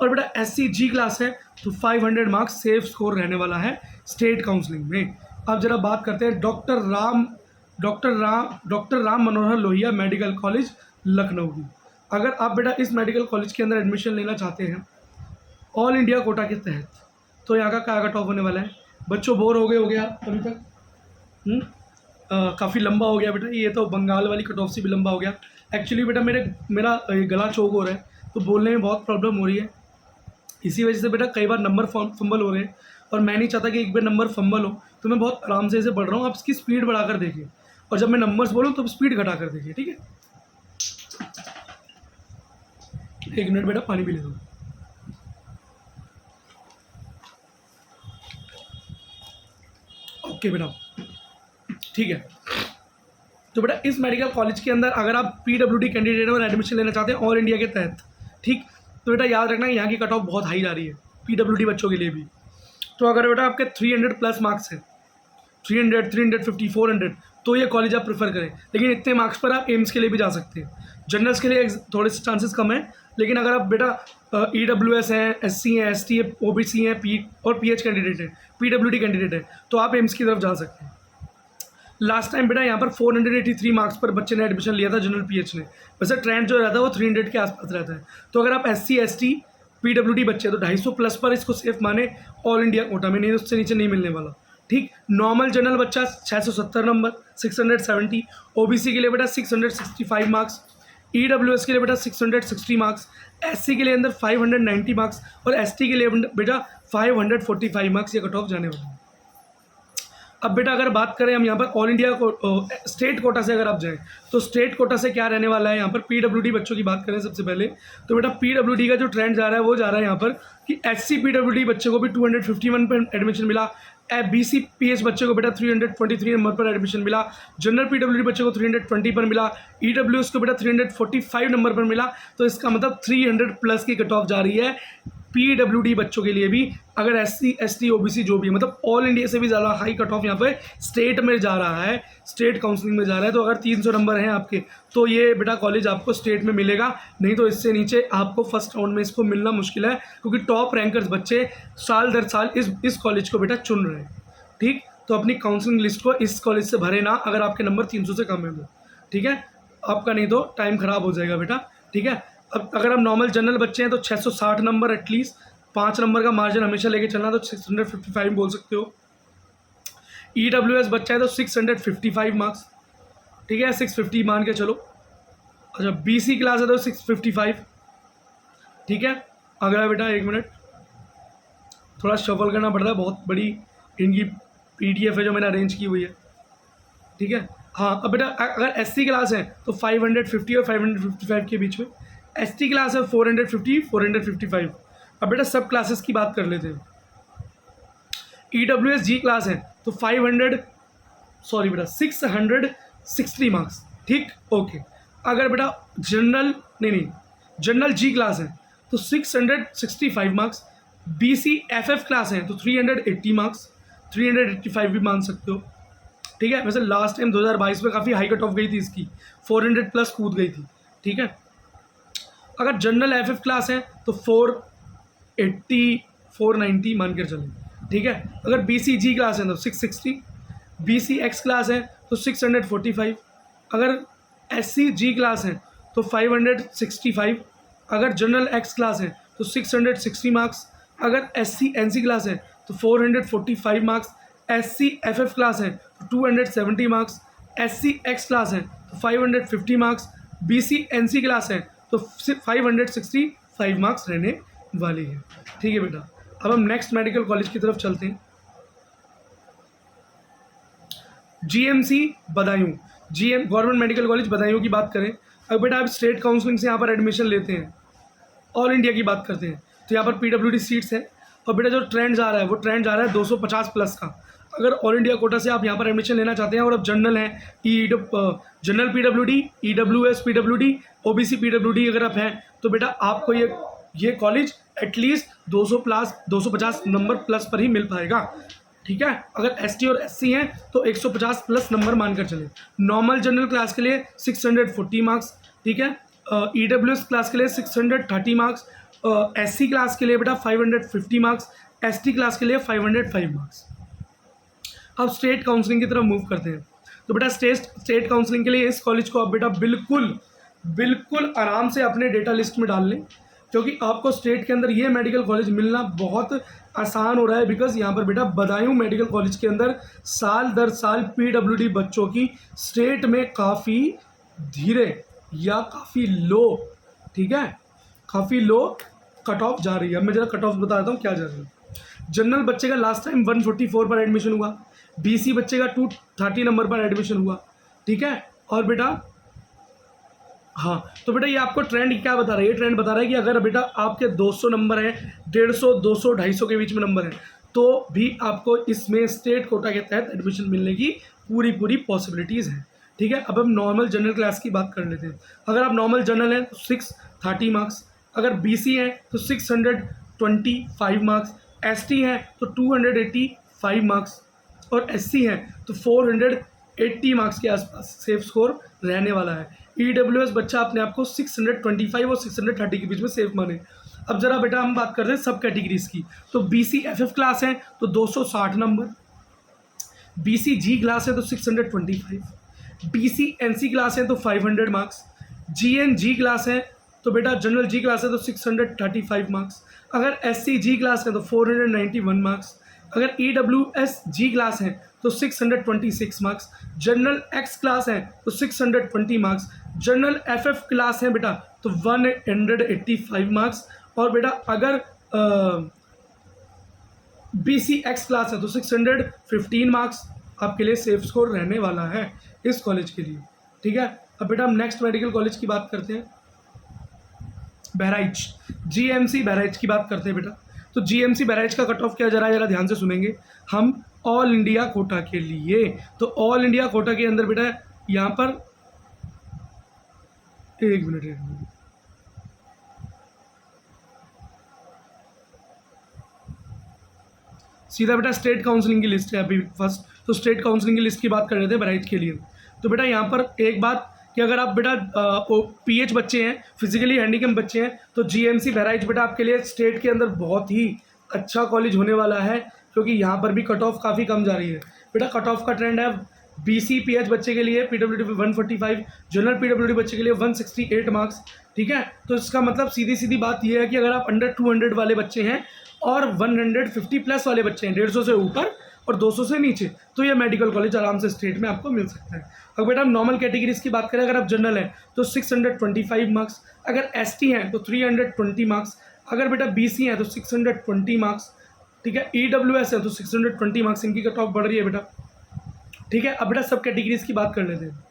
Speaker 1: और बेटा SC G क्लास है तो 500 मार्क्स सेफ स्कोर रहने वाला है स्टेट काउंसलिंग में। अब जरा बात करते हैं doctor Ram Manohar Lohia medical college Lucknow की। अगर आप बेटा इस मेडिकल कॉलेज के अंदर एडमिशन लेना चाहते हैं ऑल इंडिया कोटा के तहत, तो यहाँ का क्या कट ऑफ होने वाला है? बच्चों बोर हो गए अभी तक? काफ़ी लंबा हो गया बेटा, ये तो बंगाल वाली कट ऑफ से भी लंबा हो गया। एक्चुअली बेटा मेरा गला चोक हो रहा है, तो बोलने में बहुत प्रॉब्लम हो रही है, इसी वजह से बेटा कई बार नंबर फंबल हो रहे हैं, और मैं नहीं चाहता कि एक बार नंबर फंबल हो। तो मैं बहुत आराम से इसे पढ़ रहा हूँ, आप इसकी स्पीड बढ़ा कर देखिए, और जब मैं नंबर्स बोलूँ तो स्पीड घटा कर देखिए, ठीक है? 1 मिनट बेटा, पानी पी ले दो। ओके बेटा, ठीक है। तो बेटा इस मेडिकल कॉलेज के अंदर अगर आप पीडब्ल्यूडी कैंडिडेट और एडमिशन लेना चाहते हैं ऑल इंडिया के तहत, ठीक, तो बेटा याद रखना यहाँ की कट ऑफ बहुत हाई जा रही है पीडब्ल्यूडी बच्चों के लिए भी। तो अगर बेटा आपके 300 प्लस मार्क्स हैं, 300, 350, 400, तो ये कॉलेज आप प्रेफर करें। लेकिन इतने मार्क्स पर आप एम्स के लिए भी जा सकते हैं। जनरल्स के लिए थोड़े से चांसेस कम हैं, लेकिन अगर आप बेटा EWS हैं, SC हैं, ST है, OBC हैं, और PH कैंडिडेट है, PWD कैंडिडेट है, तो आप एम्स की तरफ जा सकते हैं। लास्ट टाइम बेटा यहाँ पर 483 मार्क्स पर बच्चे ने एडमिशन लिया था जनरल PH ने। वैसे ट्रेंड जो रहता है वो 300 के आसपास रहता है। तो अगर आप SC, ST, PWD बच्चे तो 250 प्लस पर इसको सेफ माने ऑल इंडिया कोटा में, नहीं उससे नीचे नहीं मिलने वाला, ठीक। नॉर्मल जनरल बच्चा 670 नंबर, 670, OBC के लिए बेटा 665 मार्क्स, EWS के लिए बेटा 660 मार्क्स, SC के लिए अंदर 590 मार्क्स, और ST के लिए बेटा 545 मार्क्स ये कट ऑफ जाने वाले हैं। अब बेटा अगर बात करें हम यहाँ पर ऑल इंडिया को स्टेट कोटा से अगर आप जाएं, तो स्टेट कोटा से क्या रहने वाला है यहाँ पर? पीडब्ल्यूडी बच्चों की बात करें सबसे पहले, तो बेटा पीडब्ल्यूडी का जो ट्रेंड जा रहा है वो जा रहा है यहाँ पर कि SC पीडब्ल्यूडी बच्चे को भी 251 पर एडमिशन मिला, BC PH बच्चे को बेटा 323 नंबर पर एडमिशन मिला, जनरल पीडब्ल्यूडी बच्चे को 320 पर मिला, EWS को बेटा 345 नंबर पर मिला। तो इसका मतलब 300 प्लस की कट ऑफ जा रही है पीडब्ल्यूडी बच्चों के लिए भी। अगर SC, ST, OBC जो भी है, मतलब ऑल इंडिया से भी ज़्यादा हाई कट ऑफ यहाँ पे स्टेट में जा रहा है, स्टेट काउंसलिंग में जा रहा है। तो अगर 300 नंबर हैं आपके, तो ये बेटा कॉलेज आपको स्टेट में मिलेगा, नहीं तो इससे नीचे आपको फर्स्ट राउंड में इसको मिलना मुश्किल है, क्योंकि टॉप रैंकर्स बच्चे साल दर साल इस कॉलेज को बेटा चुन रहे हैं, ठीक। तो अपनी काउंसलिंग लिस्ट को इस कॉलेज से भरे ना, अगर आपके नंबर 300 से कम है तो, ठीक है, आपका नहीं तो टाइम ख़राब हो जाएगा बेटा, ठीक है। अब अगर आप नॉर्मल जनरल बच्चे हैं तो 660 नंबर एटलीस्ट, 5 नंबर का मार्जिन हमेशा लेके चलना, तो 655 बोल सकते हो। EWS बच्चा है तो 655 मार्क्स, ठीक है, 650 मान के चलो। अच्छा, BC क्लास है तो 655, ठीक है। अगला बेटा 1 मिनट, थोड़ा शफल करना पड़ता है, बहुत बड़ी इनकी PDF है जो मैंने अरेंज की हुई है, ठीक है। हाँ, अब बेटा अगर SC क्लास है तो 550 और 555 के बीच में, ST क्लास है 450, 455। अब बेटा सब क्लासेस की बात कर लेते हैं। EWS G क्लास है तो 660 मार्क्स, ठीक, ओके। अगर बेटा जनरल G क्लास है तो 665 मार्क्स, BC FF क्लास है तो 380 मार्क्स, 385 भी मान सकते हो, ठीक है। वैसे लास्ट टाइम 2022 में काफ़ी हाई कट ऑफ गई थी इसकी, 400 प्लस कूद गई थी, ठीक है। अगर जनरल FF क्लास है तो 480, 490 मान कर चलें, ठीक है। अगर BC G क्लास है तो 660, BC X क्लास है तो 645, अगर SC G क्लास है तो 565, अगर जनरल X क्लास है तो 660 मार्क्स, अगर SC NC क्लास है तो 445 मार्क्स, SC FF क्लास है तो 270 मार्क्स, SC X क्लास है तो 550 मार्क्स, BC NC क्लास है तो 565 मार्क्स रहने वाली है, ठीक है बेटा। अब हम नेक्स्ट मेडिकल कॉलेज की तरफ चलते हैं। GMC Badaun, government medical college Badaun की बात करें। अब बेटा आप स्टेट काउंसलिंग से यहाँ पर एडमिशन लेते हैं, ऑल इंडिया की बात करते हैं, तो यहाँ पर PWD सीट्स हैं, और बेटा जो ट्रेंड जा रहा है वो ट्रेंड जा रहा है 250 प्लस का। अगर ऑल इंडिया कोटा से आप यहाँ पर एडमिशन लेना चाहते हैं और अब जनरल हैं, general PWD, EWS PWD, OBC PWD अगर आप हैं, तो बेटा आपको ये कॉलेज एटलीस्ट 250 नंबर प्लस पर ही मिल पाएगा, ठीक है। अगर ST और SC हैं तो 150 प्लस नंबर मानकर चले। नॉर्मल जनरल क्लास के लिए 640 मार्क्स, ठीक है। EWS क्लास के लिए 630 मार्क्स, SC क्लास के लिए बेटा 550 मार्क्स, ST क्लास के लिए 505 मार्क्स। अब स्टेट काउंसलिंग की तरफ मूव करते हैं। तो तो बेटा स्टेट काउंसलिंग के लिए इस कॉलेज को आप बेटा बिल्कुल बिल्कुल आराम से अपने डेटा लिस्ट में डाल लें, क्योंकि आपको स्टेट के अंदर ये मेडिकल कॉलेज मिलना बहुत आसान हो रहा है। बिकॉज यहाँ पर बेटा बदायूं मेडिकल कॉलेज के अंदर साल दर साल पीडब्ल्यूडी बच्चों की स्टेट में काफ़ी धीरे या काफ़ी लो, ठीक है, काफ़ी लो कट ऑफ जा रही है। अब मैं जरा कट ऑफ बता देता हूँ क्या जा रही है। जनरल बच्चे का लास्ट टाइम 144 पर एडमिशन हुआ, बीसी बच्चे का 230 नंबर पर एडमिशन हुआ, ठीक है। और बेटा हाँ, तो बेटा ये आपको ट्रेंड क्या बता रहा है, ये ट्रेंड बता रहा है कि अगर बेटा आपके 200 नंबर हैं, 150, 200, 250 के बीच में नंबर हैं, तो भी आपको इसमें स्टेट कोटा के तहत एडमिशन मिलने की पूरी पॉसिबिलिटीज़ हैं, ठीक है। अब हम नॉर्मल जनरल क्लास की बात कर लेते हैं। अगर आप नॉर्मल जनरल हैं तो 630 मार्क्स, अगर बीसी हैं तो 625 मार्क्स, एसटी हैं तो 285 मार्क्स और एससी हैं तो 480 मार्क्स के आसपास सेफ स्कोर रहने वाला है। ईडब्ल्यूएस बच्चा अपने आप को 625 और 630 के बीच में सेफ माने। अब जरा बेटा हम बात करते हैं सब कैटेगरीज की। तो बीसी एफएफ क्लास है तो 260 नंबर, बीसी जी क्लास है तो 625, बीसी एनसी क्लास है तो 500 मार्क्स, जीएन जी क्लास है तो बेटा जनरल जी क्लास है तो 635 मार्क्स, अगर एससी जी क्लास है तो 491 मार्क्स, अगर ईडब्ल्यूएस जी क्लास है तो 626 मार्क्स, जनरल एक्स क्लास है तो 620 मार्क्स, जनरल एफएफ क्लास है बेटा तो 185 मार्क्स, और बेटा अगर बीसी एक्स क्लास है तो 615 मार्क्स आपके लिए सेफ स्कोर रहने वाला है इस कॉलेज के लिए, ठीक है। अब बेटा हम नेक्स्ट मेडिकल कॉलेज की बात करते हैं, बहराइच, जीएमसी बहराइच की बात करते हैं बेटा। तो जीएमसी बहराइच का कट ऑफ क्या जरा ध्यान से सुनेंगे हम ऑल इंडिया कोटा के लिए। तो ऑल इंडिया कोटा के अंदर बेटा यहाँ पर एक मिनट सीधा बेटा स्टेट काउंसलिंग की लिस्ट है अभी फर्स्ट। तो स्टेट काउंसलिंग की लिस्ट की बात कर रहे थे बहराइच के लिए। तो बेटा यहाँ पर एक बात कि अगर आप बेटा पीएच बच्चे हैं, फिजिकली हैंडीकैम बच्चे हैं, तो जीएमसी बहराइच बेटा आपके लिए स्टेट के अंदर बहुत ही अच्छा कॉलेज होने वाला है, क्योंकि यहाँ पर भी कट ऑफ काफ़ी कम जा रही है। बेटा कट ऑफ का ट्रेंड है बीसी पीएच बच्चे के लिए पीडब्ल्यूडी 145, जनरल पीडब्ल्यूडी बच्चे के लिए 168 मार्क्स, ठीक है। तो इसका मतलब सीधी बात यह है कि अगर आप अंडर 200 वाले बच्चे हैं और 150 प्लस वाले बच्चे हैं, 150 से ऊपर और 200 से नीचे, तो ये मेडिकल कॉलेज आराम से स्टेट में आपको मिल सकता है। अगर बेटा हम नॉर्मल कैटेगरीज की बात करें, अगर आप जनरल हैं तो 625 मार्क्स, अगर एसटी हैं तो 320 मार्क्स, अगर बेटा बीसी हैं तो 620 मार्क्स, ठीक है। ईडब्ल्यूएस है तो 620 मार्क्स, इनकी कट ऑफ बढ़ रही है बेटा, ठीक है। अब बेटा सब कैटेगरीज की बात कर लेते हैं।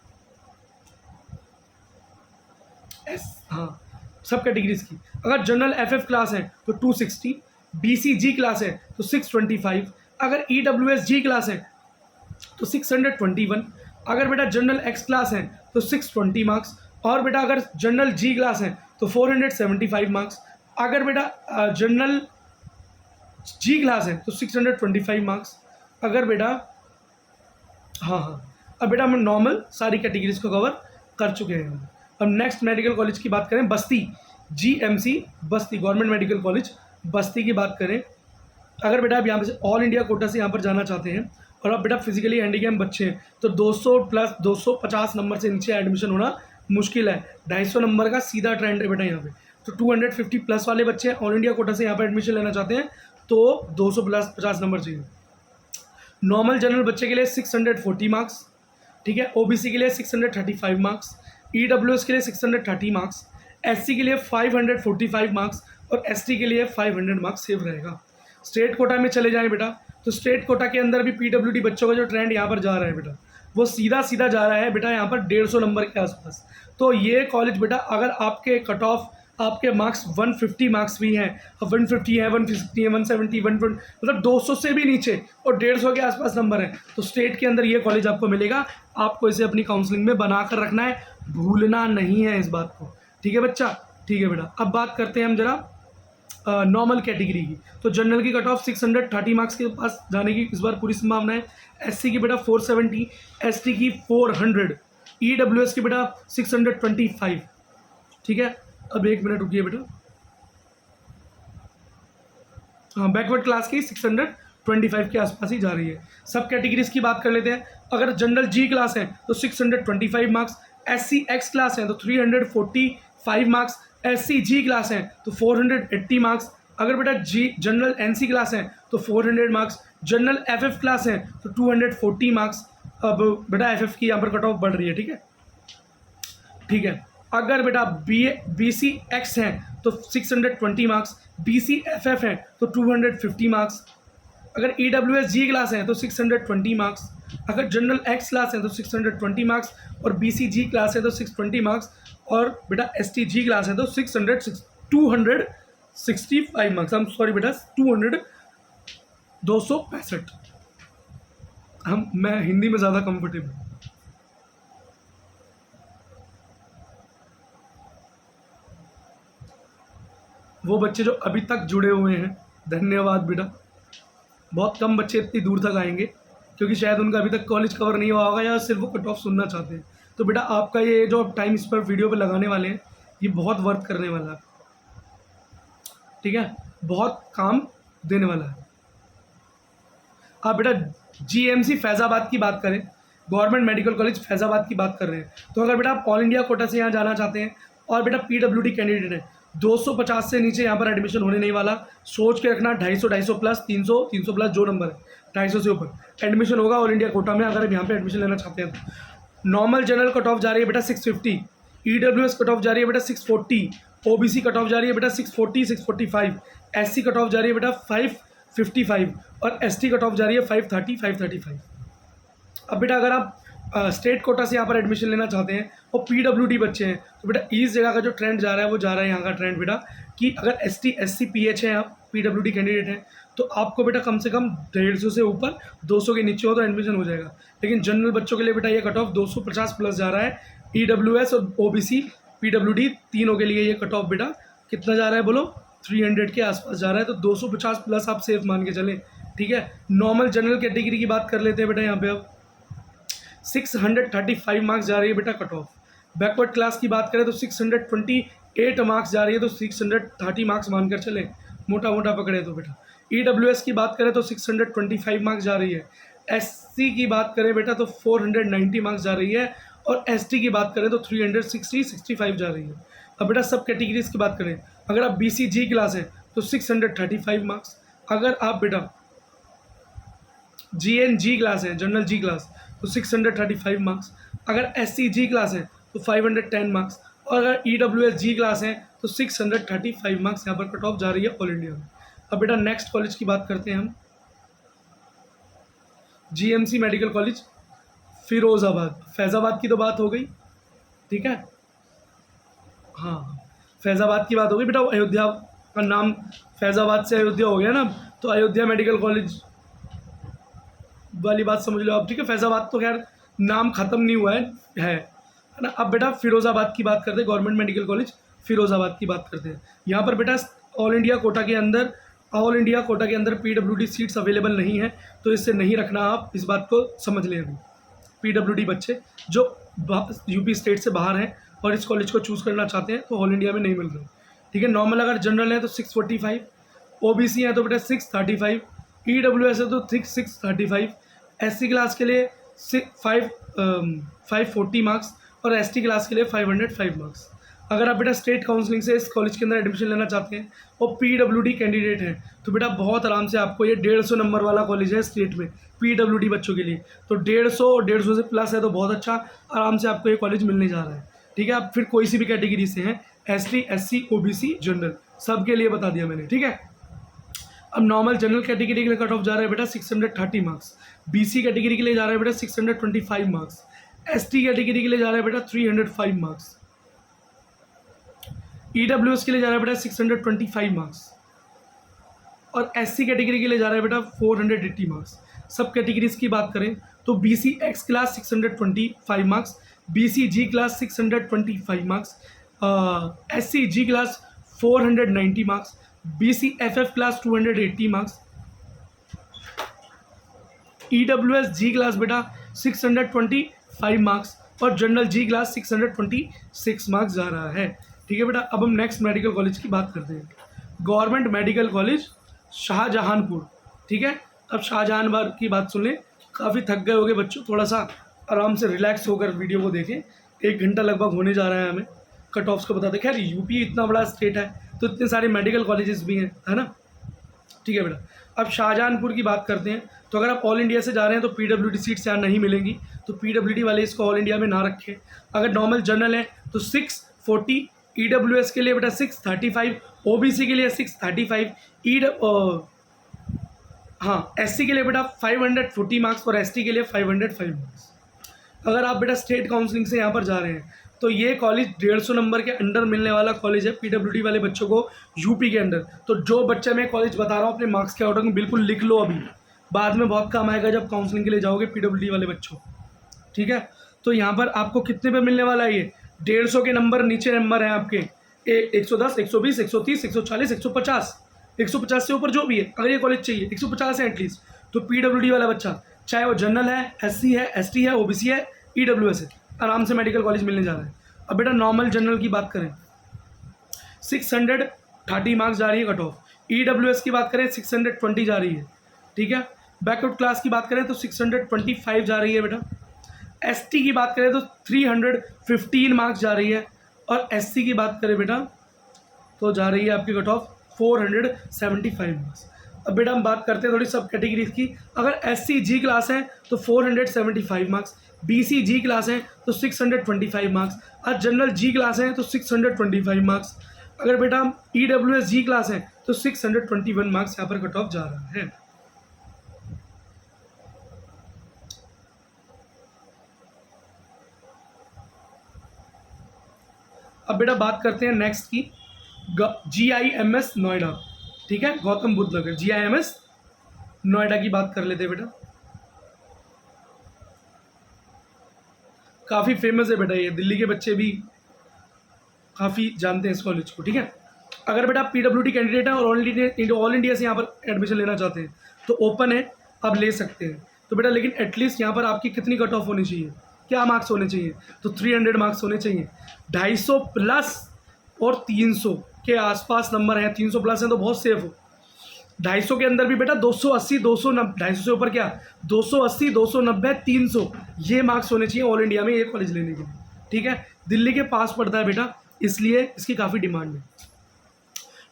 Speaker 1: हाँ, सब कैटेगरीज की। अगर जनरल एफएफ क्लास है तो 260, बीसी जी क्लास है तो 625, अगर ईडब्ल्यूएस जी क्लास है तो 621, अगर बेटा जनरल एक्स क्लास है तो 620 मार्क्स, और बेटा अगर जनरल जी क्लास है तो 475 मार्क्स, अगर बेटा जनरल जी क्लास है तो 625 मार्क्स, अगर बेटा हाँ, अब बेटा हम नॉर्मल सारी कैटेगरीज को कवर कर चुके हैं। अब नेक्स्ट मेडिकल कॉलेज की बात करें, बस्ती, जीएमसी बस्ती, गवर्नमेंट मेडिकल कॉलेज बस्ती की बात करें। अगर बेटा आप यहाँ पे ऑल इंडिया कोटा से यहाँ पर जाना चाहते हैं और आप बेटा फिजिकली हैंडीकैम बच्चे हैं, तो 200 प्लस 250 नंबर से नीचे एडमिशन होना मुश्किल है। 250 नंबर का सीधा ट्रेंड है बेटा यहाँ पे। तो 250 प्लस वाले बच्चे ऑल इंडिया कोटा से यहाँ पर एडमिशन लेना चाहते हैं तो 200 प्लस 50 नंबर चाहिए। नॉर्मल जनरल बच्चे के लिए 640 मार्क्स, ठीक है। ओबीसी के लिए 635 मार्क्स, ईडब्ल्यूएस के लिए 630 मार्क्स, एससी के लिए 545 मार्क्स और एसटी के लिए 500 मार्क्स सेव रहेगा। स्टेट कोटा में चले जाएं बेटा, तो स्टेट कोटा के अंदर भी पीडब्ल्यूडी बच्चों का जो ट्रेंड यहाँ पर जा रहा है बेटा, वो सीधा जा रहा है बेटा यहाँ पर 150 नंबर के आसपास। तो ये कॉलेज बेटा अगर आपके कट ऑफ आपके मार्क्स 150 मार्क्स भी हैं, 150 है, 160 है, 170, 120, मतलब 200 से भी नीचे और 150 के आसपास नंबर है, तो स्टेट के अंदर ये कॉलेज आपको मिलेगा। आपको इसे अपनी काउंसलिंग में बना कर रखना है, भूलना नहीं है इस बात को, ठीक है बच्चा, ठीक है बेटा। अब बात करते हैं हम जरा नॉर्मल कैटेगरी की। तो जनरल की कट ऑफ 630 मार्क्स के पास जाने की इस बार पूरी संभावना है। एससी की बेटा 470, एसटी की 400, ईडब्ल्यूएस की बेटा 625, ठीक है। अब एक मिनट रुकिए बेटा, हाँ, बैकवर्ड क्लास की 625 के आसपास ही जा रही है। सब कैटेगरीज की बात कर लेते हैं। अगर जनरल जी क्लास है तो 625 मार्क्स, SC एक्स क्लास है तो 345 मार्क्स, SC जी क्लास है तो 480 मार्क्स। अगर बेटा जी जनरल NC क्लास है तो 400 मार्क्स, जनरल FF क्लास है तो 240 मार्क्स। अब बेटा FF की यहाँ पर कट ऑफ बढ़ रही है, ठीक है, ठीक है। अगर बेटा BC एक्स है तो 620 मार्क्स, BC FF है तो 250 मार्क्स। अगर EWS जी क्लास है तो 620 मार्क्स, अगर जनरल एक्स क्लास है तो 620 मार्क्स, और BC जी क्लास है तो 620 मार्क्स, और बेटा ST जी क्लास है तो 265 मार्क्स। हम सॉरी बेटा 265। मैं हिंदी में ज़्यादा कंफर्टेबल। वो बच्चे जो अभी तक जुड़े हुए हैं, धन्यवाद बेटा। बहुत कम बच्चे इतनी दूर तक आएंगे क्योंकि शायद उनका अभी तक कॉलेज कवर नहीं हुआ होगा या सिर्फ वो कट ऑफ सुनना चाहते हैं। तो बेटा आपका ये जो आप टाइम इस पर वीडियो पे लगाने वाले हैं ये बहुत वर्क करने वाला है, ठीक है, बहुत काम देने वाला है। आप बेटा GMC फैज़ाबाद की बात करें, गवर्नमेंट मेडिकल कॉलेज फैज़ाबाद की बात कर रहे हैं, तो अगर बेटा आप ऑल इंडिया कोटा से यहाँ जाना चाहते हैं और बेटा PWD कैंडिडेट है, 250 से नीचे यहाँ पर एडमिशन होने नहीं वाला। सोच के रखना 250 प्लस 300 प्लस जो नंबर है 250 से ऊपर एडमिशन होगा ऑल इंडिया कोटा में अगर आप यहाँ पे एडमिशन लेना चाहते हैं तो। नॉर्मल जनरल कट ऑफ जा रही है बेटा 650, EWS कट ऑफ जा रही है बेटा 640, OBC कट ऑफ जा रही है बेटा 640 645, SC कट ऑफ जा रही है बेटा 555 और ST कट ऑफ जा रही है 535। अब बेटा अगर आप स्टेट कोटा से यहाँ पर एडमिशन लेना चाहते हैं और PWD बच्चे हैं तो बेटा इस जगह का जो ट्रेंड जा रहा है वो जा रहा है यहाँ का ट्रेंड बेटा कि अगर ST SC PH है, आप PWD कैंडिडेट हैं तो आपको बेटा कम से कम 150 से ऊपर 200 के नीचे हो तो एडमिशन हो जाएगा। लेकिन जनरल बच्चों के लिए बेटा ये कट ऑफ 250 प्लस जा रहा है। EWS और OBC PWD तीनों के लिए ये कट ऑफ बेटा कितना जा रहा है बोलो, 300 के आसपास जा रहा है। तो 250 प्लस आप सेफ मान के चलें, ठीक है। नॉर्मल जनरल कैटेगरी की बात कर लेते हैं बेटा, यहाँ पे अब 635 मार्क्स जा रही है बेटा कट ऑफ। बैकवर्ड क्लास की बात करें तो 628 मार्क्स जा रही है, तो 630 मार्क्स मानकर चले, मोटा मोटा पकड़े तो बेटा। EWS की बात करें तो 625 मार्क्स जा रही है। SC की बात करें बेटा तो 490 मार्क्स जा रही है, और ST की बात करें तो 365 जा रही है। अब बेटा सब कैटेगरीज की बात करें, अगर आप BC जी क्लास है तो 635 मार्क्स, अगर आप बेटा GN जी क्लास है जनरल जी क्लास तो 635 मार्क्स, अगर SC जी क्लास है तो 510 मार्क्स, और अगर EWS जी क्लास है तो 635 मार्क्स यहाँ पर कट ऑफ जा रही है ऑल इंडिया में। अब बेटा नेक्स्ट कॉलेज की बात करते हैं हम, GMC medical college Firozabad. Faizabad की तो बात हो गई, ठीक है, हाँ फैज़ाबाद की बात हो गई बेटा। अयोध्या का नाम फैज़ाबाद से अयोध्या हो गया ना, तो अयोध्या मेडिकल कॉलेज वाली बात समझ लो आप, ठीक है। फैज़ाबाद तो खैर नाम ख़त्म नहीं हुआ है ना। अब बेटा फिरोज़ाबाद की बात करते हैं, गवर्नमेंट मेडिकल कॉलेज फिरोज़ाबाद की बात करते हैं। यहाँ पर बेटा ऑल इंडिया कोटा के अंदर PWD सीट्स अवेलेबल नहीं है, तो इससे नहीं रखना, आप इस बात को समझ लें। अभी PWD बच्चे जो यूपी स्टेट से बाहर हैं और इस कॉलेज को चूज़ करना चाहते हैं तो ऑल इंडिया में नहीं मिल रहे, ठीक है। नॉर्मल अगर जनरल है तो 645, OBC है तो बेटा 635, EWS है तो 635, SC क्लास के लिए 540 मार्क्स और ST क्लास के लिए 505 मार्क्स। अगर आप बेटा स्टेट काउंसलिंग से इस कॉलेज के अंदर एडमिशन लेना चाहते हैं और PWD कैंडिडेट हैं तो बेटा बहुत आराम से आपको ये 150 नंबर वाला कॉलेज है स्टेट में PWD बच्चों के लिए, तो 150 से प्लस है तो बहुत अच्छा आराम से आपको ये कॉलेज मिलने जा रहा है, ठीक है। आप फिर कोई सी भी कैटेगरी से हैं, ST SC OBC जनरल, सब के लिए बता दिया मैंने, ठीक है। अब नॉर्मल जनरल कैटेगरी के लिए कट ऑफ जा रहा है बेटा 630 मार्क्स, BC कैटेगरी के लिए जा रहा है बेटा 625 मार्क्स, ST कैटेगरी के लिए जा रहा है बेटा 305 मार्क्स, EWS के लिए जा रहा है बेटा 625 मार्क्स, और SC कैटेगरी के लिए जा रहा है बेटा 480 मार्क्स। सब कैटेगरीज की बात करें तो BC X class 625 marks, BC G class 625 marks, SC G class 490 marks, BC FF class 280 marks, EWS G class बेटा 625 मार्क्स और जनरल जी क्लास 626 मार्क्स जा रहा है, ठीक है बेटा। अब हम नेक्स्ट मेडिकल कॉलेज की बात करते हैं, गवर्नमेंट मेडिकल कॉलेज शाहजहांपुर, ठीक है। अब शाहजहां बाग की बात सुन लें। काफ़ी थक गए होगे बच्चों, थोड़ा सा आराम से रिलैक्स होकर वीडियो को देखें। 1 घंटा लगभग होने जा रहा है हमें। कट ऑफ्स को बताते, खैर यूपी इतना बड़ा स्टेट है तो इतने सारे मेडिकल कॉलेजेस भी हैं, है ना। ठीक है बेटा, अब शाहजहांपुर की बात करते हैं। तो अगर आप ऑल इंडिया से जा रहे हैं तो पीडब्ल्यूडी सीट्स यहाँ नहीं मिलेंगी, तो पीडब्ल्यूडी वाले इसको ऑल इंडिया में ना रखें। अगर नॉर्मल जनरल है तो 640, ईडब्ल्यूएस के लिए बेटा 635, ओबीसी के लिए 635, हाँ एससी के लिए बेटा 540 मार्क्स और एसटी के लिए 505 मार्क्स। अगर आप बेटा स्टेट काउंसलिंग से यहाँ पर जा रहे हैं तो ये कॉलेज 150 नंबर के अंडर मिलने वाला कॉलेज है पीडब्ल्यूडी वाले बच्चों को यूपी के अंडर। तो जो बच्चे मैं कॉलेज बता रहा हूँ अपने मार्क्स के ऑर्डर में बिल्कुल लिख लो, अभी बाद में बहुत काम आएगा जब काउंसलिंग के लिए जाओगे पीडब्ल्यूडी वाले बच्चों। ठीक है, तो यहाँ पर आपको कितने पे मिलने वाला है ये 150 के नंबर, नीचे नंबर हैं आपके 110, 120, 130, 140, 150, 150 से ऊपर जो भी है। अगर ये कॉलेज चाहिए 150 है एटलीस्ट, तो पीडब्ल्यूडी वाला बच्चा चाहे वो जनरल है, एससी है, एसटी है, ओबीसी है, ईडब्ल्यूएस है, आराम से मेडिकल कॉलेज मिलने जा रहा है। अब बेटा नॉर्मल जनरल की बात करें 630 मार्क्स जा रही है कट ऑफ। ईडब्ल्यूएस की बात करें 620 जा रही है। ठीक है, बैकवर्ड क्लास की बात करें तो 625 जा रही है बेटा। एसटी की बात करें तो 315 मार्क्स जा रही है, और एससी की बात करें बेटा तो जा रही है आपकी कट ऑफ 475 मार्क्स। अब बेटा हम बात करते हैं थोड़ी सब कैटेगरीज की। अगर एससी जी क्लास है तो 475 मार्क्स, बीसी जी क्लास है तो 625 मार्क्स, और जनरल जी क्लास है तो 625 मार्क्स। अगर बेटा हम ईडब्ल्यूएस जी क्लास है तो 621 मार्क्स यहाँ पर कट ऑफ जा रहा है। अब बेटा बात करते हैं नेक्स्ट की GIMS नोएडा। ठीक है, गौतम बुद्ध नगर GIMS नोएडा की बात कर लेते हैं बेटा। काफ़ी फेमस है बेटा ये, दिल्ली के बच्चे भी काफ़ी जानते हैं इस कॉलेज को। ठीक है, अगर बेटा पीडब्ल्यूडी कैंडिडेट है और ऑल इंडिया से यहाँ पर एडमिशन लेना चाहते हैं तो ओपन है, आप ले सकते हैं। तो बेटा लेकिन एटलीस्ट यहाँ पर आपकी कितनी कट ऑफ होनी चाहिए, क्या मार्क्स होने चाहिए, तो 300 मार्क्स होने चाहिए। 250 प्लस और 300 के आसपास नंबर हैं, 300 प्लस हैं तो बहुत सेफ हो। 250 के अंदर भी बेटा 280, 290, 250 से ऊपर क्या 280, 290, 300 ये मार्क्स होने चाहिए ऑल इंडिया में ये कॉलेज लेने के लिए। ठीक है, दिल्ली के पास पड़ता है बेटा, इसलिए इसकी काफ़ी डिमांड है।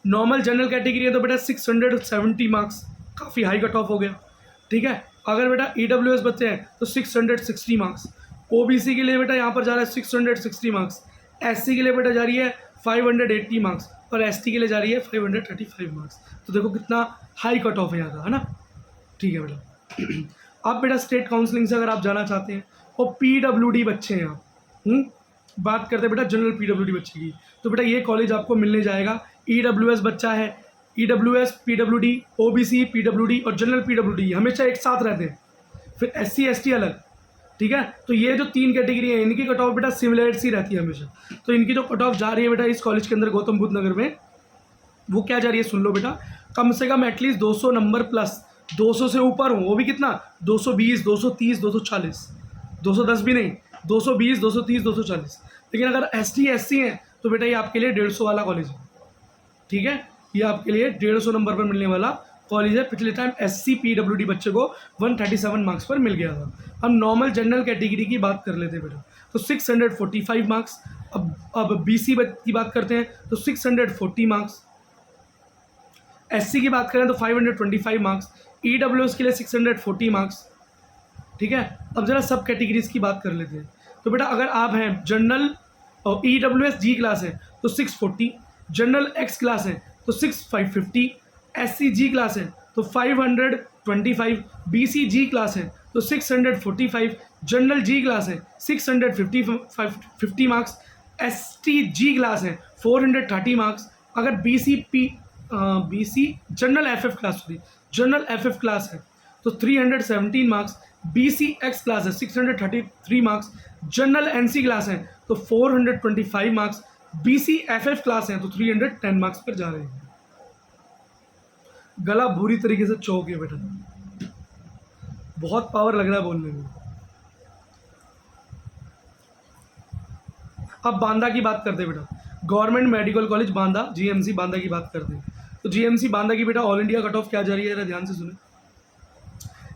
Speaker 1: नॉर्मल जनरल कैटेगरी है तो बेटा 670 मार्क्स, काफ़ी हाई कट ऑफ हो गया। ठीक है, अगर बेटा ईडब्ल्यूएस बच्चे हैं तो 660 मार्क्स। ओबीसी के लिए बेटा यहाँ पर जा रहा है 660 मार्क्स, एससी के लिए बेटा जा रही है 580 मार्क्स, और एसटी के लिए जा रही है 535 मार्क्स। तो देखो कितना हाई कट ऑफ है यहाँ का, है ना। ठीक है बेटा, अब बेटा स्टेट काउंसलिंग से अगर आप जाना चाहते हैं और पीडब्ल्यूडी बच्चे हैं आप, बात करते हैं बेटा जनरल पीडब्ल्यूडी बच्चे की, तो बेटा ये कॉलेज आपको मिलने जाएगा। ईडब्ल्यूएस बच्चा है, ईडब्ल्यूएस, पीडब्ल्यूडी, ओबीसी, पीडब्ल्यूडी और जनरल पीडब्ल्यूडी हमेशा एक साथ रहते हैं, फिर एससी एसटी अलग। ठीक है, तो ये जो 3 कैटेगरी है इनकी कट ऑफ बेटा सिमिलर सी रहती है हमेशा। तो इनकी जो कट ऑफ जा रही है बेटा इस कॉलेज के अंदर गौतम बुद्ध नगर में, वो क्या जा रही है सुन लो बेटा, कम से कम एटलीस्ट 200 नंबर प्लस, 200 से ऊपर हो, वो भी कितना 220, 230, 240, 210 भी नहीं, 220, 230, 240। लेकिन अगर एसटी एससी हैं तो बेटा ये आपके लिए 150 वाला कॉलेज है। ठीक है, ये आपके लिए 150 नंबर पर मिलने वाला कॉलेज है। पिछले टाइम एससी पीडब्ल्यूडी बच्चे को 137 मार्क्स पर मिल गया था। हम नॉर्मल जनरल कैटेगरी की बात कर लेते हैं बेटा, तो 645 मार्क्स। अब बीसी की बात करते हैं तो 640 मार्क्स, एससी की बात करें तो 525 मार्क्स, ईडब्ल्यूएस के लिए 640 मार्क्स। ठीक है, अब जरा सब कैटेगरीज की बात कर लेते हैं। तो बेटा अगर आप हैं जनरल और ईडब्ल्यूएस जी क्लास है तो 640, जनरल एक्स क्लास है तो 550, एससी जी क्लास है तो 525, बीसी जी क्लास है तो 645, जनरल जी क्लास है 650 मार्क्स, एसटी जी क्लास है 430 मार्क्स। अगर BC general FF class sorry general FF class है तो 317 मार्क्स, बीसी एक्स क्लास है 633 मार्क्स, जनरल एनसी क्लास है तो 425 मार्क्स, बीसी एफएफ क्लास है तो 310 मार्क्स पर जा रहे हैं। गला बुरी तरीके से चौक है बेटा, बहुत पावर लग रहा है बोलने में। अब बांदा की बात करते हैं बेटा, government medical college Banda, GMC Banda की बात करते हैं। तो जीएमसी बांदा की बेटा ऑल इंडिया कट ऑफ क्या जा रही है, ध्यान से सुने।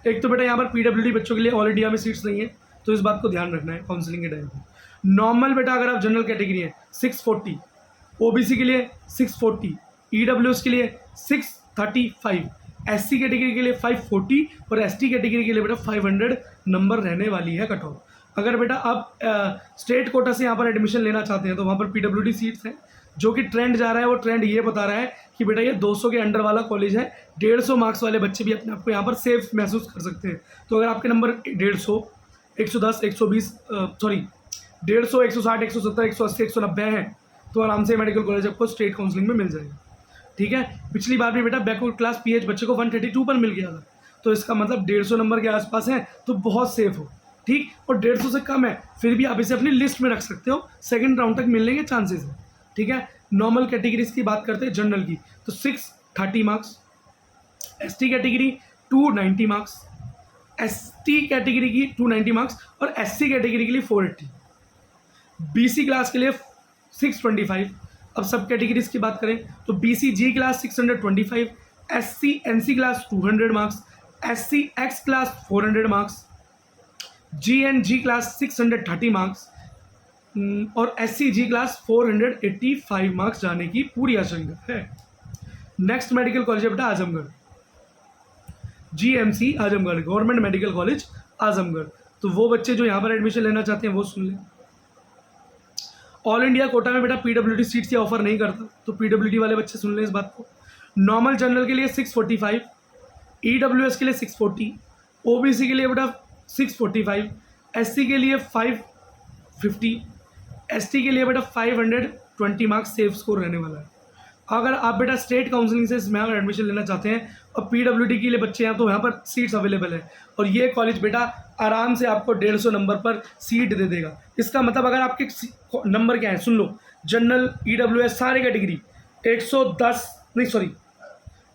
Speaker 1: एक तो बेटा यहाँ पर पीडब्ल्यूडी बच्चों के लिए ऑल इंडिया में सीट्स नहीं है, तो इस बात को ध्यान रखना है काउंसलिंग के टाइम पे। नॉर्मल बेटा अगर आप जनरल कैटेगरी है 640, ओबीसी के लिए 640, ईडब्ल्यूएस के लिए 635, एससी कैटेगरी के लिए 540 और एसटी कैटेगरी के लिए बेटा 500 नंबर रहने वाली है कट ऑफ। अगर बेटा आप स्टेट कोटा से यहाँ पर एडमिशन लेना चाहते हैं तो वहाँ पर पीडब्ल्यूडी सीट्स हैं। जो कि ट्रेंड जा रहा है वो ट्रेंड ये बता रहा है कि बेटा ये 200 के अंडर वाला कॉलेज है, 150 मार्क्स वाले बच्चे भी अपने आप को यहाँ पर सेफ महसूस कर सकते हैं। तो अगर आपके नंबर 150, 110, 120 सॉरी 150, 160, 170, 180, 190 हैं तो आराम से मेडिकल कॉलेज आपको स्टेट काउंसलिंग में मिल जाएगा। ठीक है, पिछली बार भी बेटा बैकवर्ड क्लास पीएच बच्चे को 132 पर मिल गया था, तो इसका मतलब 150 नंबर के आसपास है तो बहुत सेफ हो। ठीक, और 150 से कम है फिर भी आप इसे अपनी लिस्ट में रख सकते हो, सेकंड राउंड तक मिलने के चांसेस है। ठीक है, नॉर्मल कैटेगरीज की बात करते हैं जनरल की तो 630 marks, ST category 290 marks, ST category की 290 मार्क्स और एससी कैटेगरी के लिए 480, बीसी क्लास के लिए 625। अब सब कैटेगरीज की बात करें तो BC G class 625, SC NC class 200 marks, SC X class 400 marks, G N G class 630 marks और एससी जी क्लास 485 मार्क्स जाने की पूरी आशंका है। नेक्स्ट मेडिकल कॉलेज है बेटा Azamgarh, GMC Azamgarh, government medical college Azamgarh. तो वो बच्चे जो यहाँ पर एडमिशन लेना चाहते हैं वो सुन लें। ऑल इंडिया कोटा में बेटा पीडब्ल्यूडी सीट्स या ऑफर नहीं करता, तो पीडब्ल्यूडी वाले बच्चे सुन लें इस बात को। नॉर्मल जनरल के लिए 645, ईडब्ल्यूएस के लिए 640, ओबीसी के लिए बेटा 645, एससी के लिए 550, एसटी के लिए बेटा 520 मार्क्स सेफ स्कोर रहने वाला है। अगर आप बेटा स्टेट काउंसलिंग से इसमें अगर एडमिशन लेना चाहते हैं और पीडब्ल्यूडी के लिए बच्चे हैं तो यहाँ पर सीट्स अवेलेबल है और ये कॉलेज बेटा आराम से आपको 150 नंबर पर सीट दे देगा। इसका मतलब अगर आपके नंबर क्या है सुन लो, जनरल ईडब्ल्यूएस सारे कैटेगरी 110 नहीं सॉरी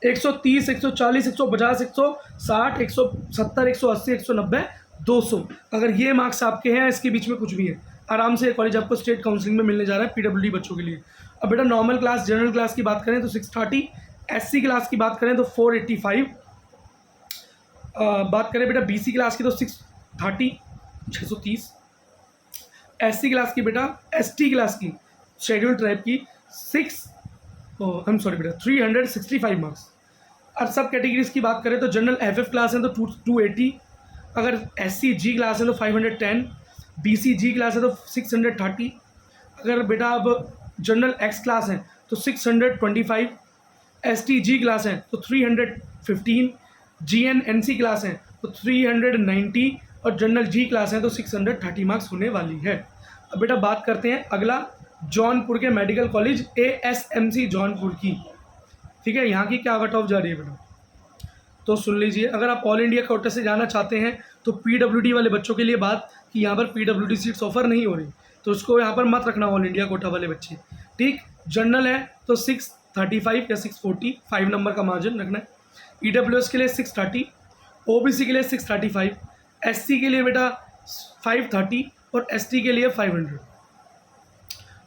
Speaker 1: 130, 140, 150, 160, 170, 180, 190, 200, अगर ये मार्क्स आपके हैं इसके बीच में कुछ भी है आराम से कॉलेज आपको स्टेट काउंसलिंग में मिलने जा रहा है पीडब्ल्यूडी बच्चों के लिए। अब बेटा नॉर्मल क्लास जनरल क्लास की बात करें तो 630, एससी क्लास की बात करें तो 485, बात करें बेटा बीसी क्लास की तो 630, 630, एससी क्लास की बेटा एसटी क्लास की शेड्यूल ट्राइब की 365 मार्क्स। और सब कैटेगरीज की बात करें तो जनरल एफएफ क्लास है तो 280, अगर एससी जी क्लास है तो 510, बीसी जी क्लास है तो 630, अगर बेटा अब जनरल एक्स क्लास है तो 625, एसटी जी क्लास है तो 315, जीएन एनसी क्लास है तो 390 और जनरल जी क्लास है तो 630 मार्क्स होने वाली है। अब बेटा बात करते हैं अगला जौनपुर के मेडिकल कॉलेज एएसएमसी जौनपुर की। ठीक है, यहाँ की क्या कट ऑफ जा रही है बेटा तो सुन लीजिए। अगर आप ऑल इंडिया कोटा से जाना चाहते हैं तो पीडब्ल्यूडी वाले बच्चों के लिए बात कि यहाँ पर पीडब्ल्यूडी सीट्स ऑफर नहीं हो रही, तो उसको यहाँ पर मत रखना ऑल इंडिया कोटा वाले बच्चे। ठीक, जनरल है तो 635 या 640, 5 नंबर का मार्जिन रखना है। ईडब्ल्यूएस के लिए 630, ओबीसी के लिए 635, एससी के लिए बेटा 530 और एसटी के लिए 500।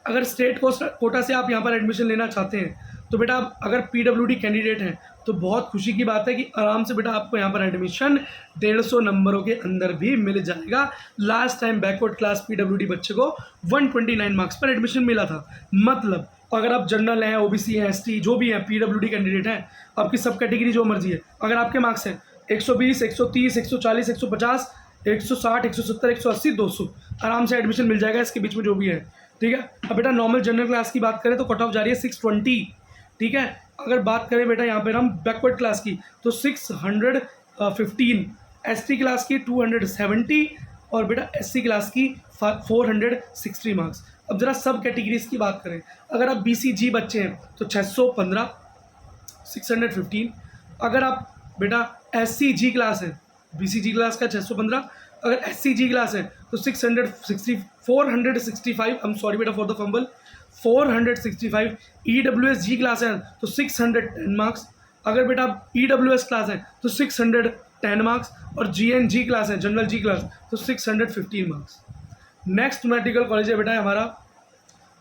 Speaker 1: अगर स्टेट कोटा से आप यहाँ पर एडमिशन लेना चाहते हैं तो बेटा अगर पीडब्ल्यूडी कैंडिडेट हैं तो बहुत खुशी की बात है कि आराम से बेटा आपको यहाँ पर एडमिशन 150 नंबरों के अंदर भी मिल जाएगा। Last time backward class PWD बच्चे को 129 मार्क्स पर एडमिशन मिला था। मतलब अगर आप जनरल हैं, ओबीसी हैं, एसटी जो भी हैं, पीडब्ल्यूडी कैंडिडेट हैं, आपकी सब कैटेगरी जो मर्जी है, अगर आपके मार्क्स हैं 120, 130, 140, 150, 160, 170, 180, 200, आराम से एडमिशन मिल जाएगा इसके बीच में जो भी है। ठीक है, अब बेटा नॉर्मल जनरल क्लास की बात करें तो कट ऑफ जा रही है 620। ठीक है, अगर बात करें बेटा यहाँ पर हम बैकवर्ड क्लास की तो 615, एसटी क्लास की 270 और बेटा एससी क्लास की 460 मार्क्स। अब जरा सब कैटेगरीज की बात करें, अगर आप बीसीजी बच्चे हैं तो 615, 615, अगर आप बेटा एससी जी क्लास है, बीसीजी क्लास का 615, अगर एससी जी क्लास है तो 465, आई एम सॉरी बेटा for the fumble, 465, EWS G class है तो 610 मार्क्स, अगर बेटा ईडब्ल्यूएस क्लास है तो 610 मार्क्स और जीएन जी क्लास है जनरल जी क्लास तो 615 मार्क्स। नेक्स्ट मेडिकल कॉलेज है बेटा हमारा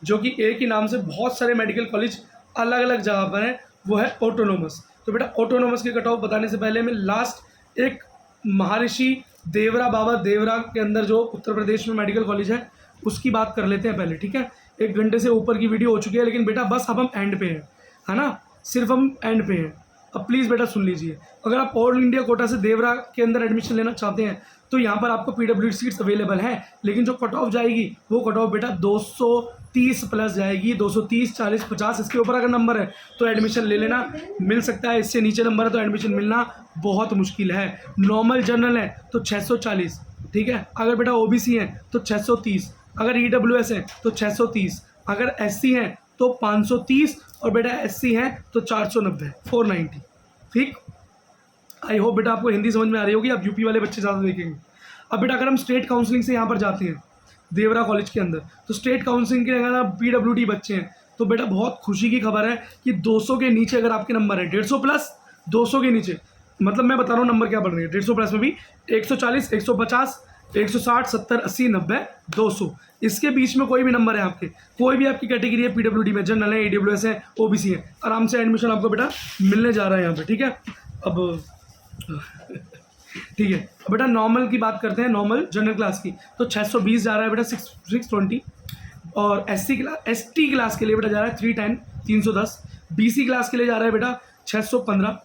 Speaker 1: जो कि एक ही नाम से बहुत सारे मेडिकल कॉलेज अलग अलग जगह पर हैं, वो है ऑटोनोमस। तो बेटा ऑटोनोमस के कट ऑफ बताने से पहले मैं लास्ट एक महर्षि देवरा बाबा देवरा के अंदर जो उत्तर प्रदेश में मेडिकल कॉलेज है उसकी बात कर लेते हैं पहले, ठीक है। 1 घंटे से ऊपर की वीडियो हो चुकी है, लेकिन बेटा बस अब हम एंड पे हैं, है ना, सिर्फ हम एंड पे हैं। अब प्लीज़ बेटा सुन लीजिए, अगर आप ऑल इंडिया कोटा से देवरा के अंदर एडमिशन लेना चाहते हैं तो यहाँ पर आपको PWD सीट्स अवेलेबल हैं, लेकिन जो कट ऑफ जाएगी वो कट ऑफ बेटा 230 प्लस जाएगी, 230, 40, 50 इसके ऊपर अगर नंबर है तो एडमिशन ले लेना, मिल सकता है। इससे नीचे नंबर है तो एडमिशन मिलना बहुत मुश्किल है। नॉर्मल जनरल है तो 640, ठीक है। अगर बेटा OBC है तो 630, अगर EWS है तो 630, अगर SC है तो 530 और बेटा SC है तो 490, 490, ठीक। आई होप बेटा आपको हिंदी समझ में आ रही होगी, आप यूपी वाले बच्चे ज़्यादा देखेंगे। अब बेटा अगर हम स्टेट काउंसलिंग से यहाँ पर जाते हैं देवरा कॉलेज के अंदर, तो स्टेट काउंसलिंग के अगर आप PWD बच्चे हैं तो बेटा बहुत खुशी की खबर है कि 200 के नीचे अगर आपके नंबर है, 150 प्लस 200 के नीचे, मतलब मैं बता रहा हूँ नंबर क्या बढ़ रही है, 150 प्लस में भी 140, 150, 160, 70, 80, 90, 200, इसके बीच में कोई भी नंबर है आपके, कोई भी आपकी कैटेगरी है PWD में, जनरल है, EWS है, OBC है, आराम से एडमिशन आपको बेटा मिलने जा रहा है यहाँ पे, ठीक है। अब ठीक है, अब बेटा नॉर्मल की बात करते हैं, नॉर्मल जनरल क्लास की, तो 620 जा रहा है बेटा 620, और ST क्लास के लिए बेटा जा रहा है 310, 310, BC क्लास के लिए जा रहा है बेटा 615,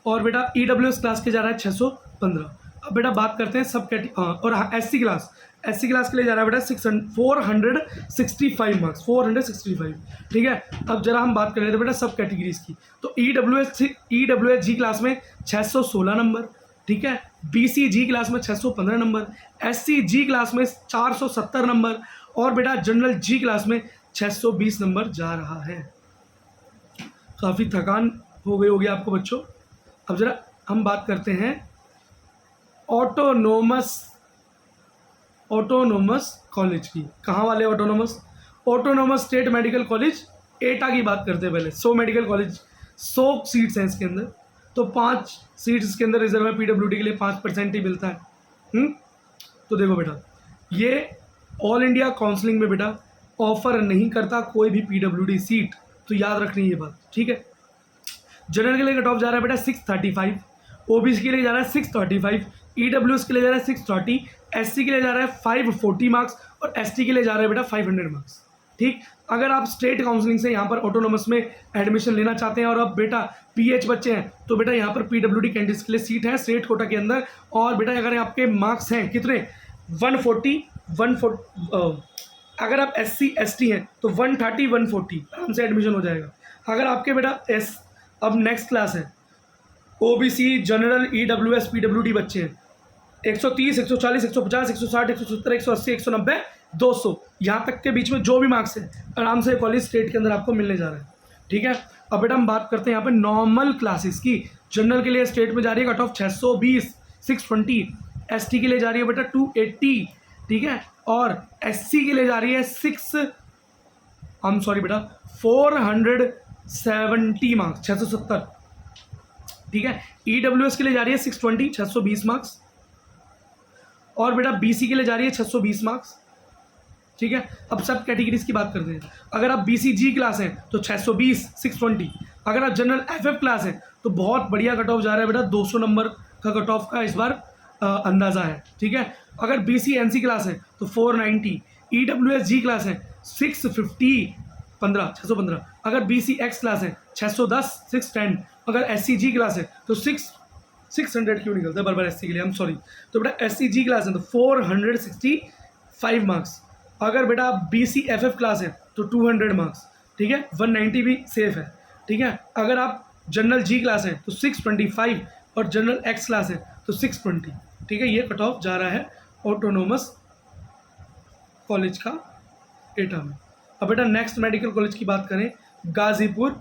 Speaker 1: और बेटा EWS क्लास के जा रहा है 615। अब बेटा बात करते हैं सब और SC क्लास के लिए जा रहा है बेटा 465 मार्क्स, 465, ठीक है। अब जरा हम बात कर लेते हैं बेटा सब कैटेगरीज की, तो EWS G क्लास में 616 नंबर, ठीक है। BC G क्लास में 615 नंबर, SC G क्लास में 470 नंबर, और बेटा जनरल G क्लास में 620 नंबर जा रहा है। काफ़ी थकान हो गई होगी आपको बच्चों। अब जरा हम बात करते हैं ऑटोनोमस कॉलेज की। कहाँ वाले ऑटोनोमस स्टेट मेडिकल कॉलेज एटा की बात करते हैं पहले। 100 मेडिकल कॉलेज, 100 सीट्स हैं इसके अंदर, तो 5 सीट्स इसके अंदर रिजर्व है, PWD के लिए 5% ही मिलता है। तो देखो बेटा, ये ऑल इंडिया काउंसलिंग में बेटा ऑफर नहीं करता कोई भी PWD सीट, तो याद रखनी ये बात, ठीक है। जनरल के लिए कट ऑफ जा रहा है बेटा 635, OBC के लिए जा रहा है 635, EWS के लिए जा रहा है 630, SC के लिए जा रहा है 540 मार्क्स, और ST के लिए जा रहा है बेटा 500 मार्क्स, ठीक। अगर आप स्टेट काउंसलिंग से यहाँ पर ऑटोनोमस में एडमिशन लेना चाहते हैं और अब बेटा PH बच्चे हैं, तो बेटा यहाँ पर PWD कैंडिडेट्स के लिए सीट है स्टेट कोटा के अंदर। और बेटा अगर आपके मार्क्स हैं कितने 140, अगर आप SC ST हैं तो 130, 140 आराम से एडमिशन हो जाएगा। अगर आपके बेटा अब नेक्स्ट क्लास है OBC, जनरल, EWS, PWD बच्चे हैं, 130, 140, 150, 160, 170, 180, 190, 200, यहाँ तक के बीच में जो भी मार्क्स है आराम से कॉलेज स्टेट के अंदर आपको मिलने जा रहा है, ठीक है। अब बेटा हम बात करते हैं यहाँ पे नॉर्मल क्लासेस की। जनरल के लिए स्टेट में जा रही है कट ऑफ 620, 620, ST के लिए जा रही है बेटा 280, ठीक है, और SC के लिए जा रही है 470 मार्क्स, 670, ठीक है। EWS के लिए जा रही है 620, 620 मार्क्स, और बेटा BC के लिए जा रही है 620 मार्क्स, ठीक है। अब सब कैटेगरीज की बात करते हैं। अगर आप BC G क्लास हैं तो 620, 620, अगर आप जनरल FF क्लास हैं तो बहुत बढ़िया कट ऑफ जा रहा है बेटा, 200 नंबर का कट ऑफ का इस बार अंदाज़ा है, ठीक है। अगर BC NC क्लास है तो 490, EWS G क्लास है 615, अगर BC X क्लास है 610, 610, अगर SC G क्लास है तो 600 क्यों निकलता है बार SC के लिए, हम सॉरी, तो बेटा SC G क्लास है तो 465 मार्क्स, अगर बेटा BC FF क्लास है तो 200 मार्क्स, ठीक है, 190 भी सेफ है, ठीक है। अगर आप जनरल G क्लास है तो 625, और जनरल X क्लास है तो 620, ठीक है। ये कट ऑफ जा रहा है ऑटोनोमस कॉलेज का एटा में। अब बेटा नेक्स्ट मेडिकल कॉलेज की बात करें, Ghazipur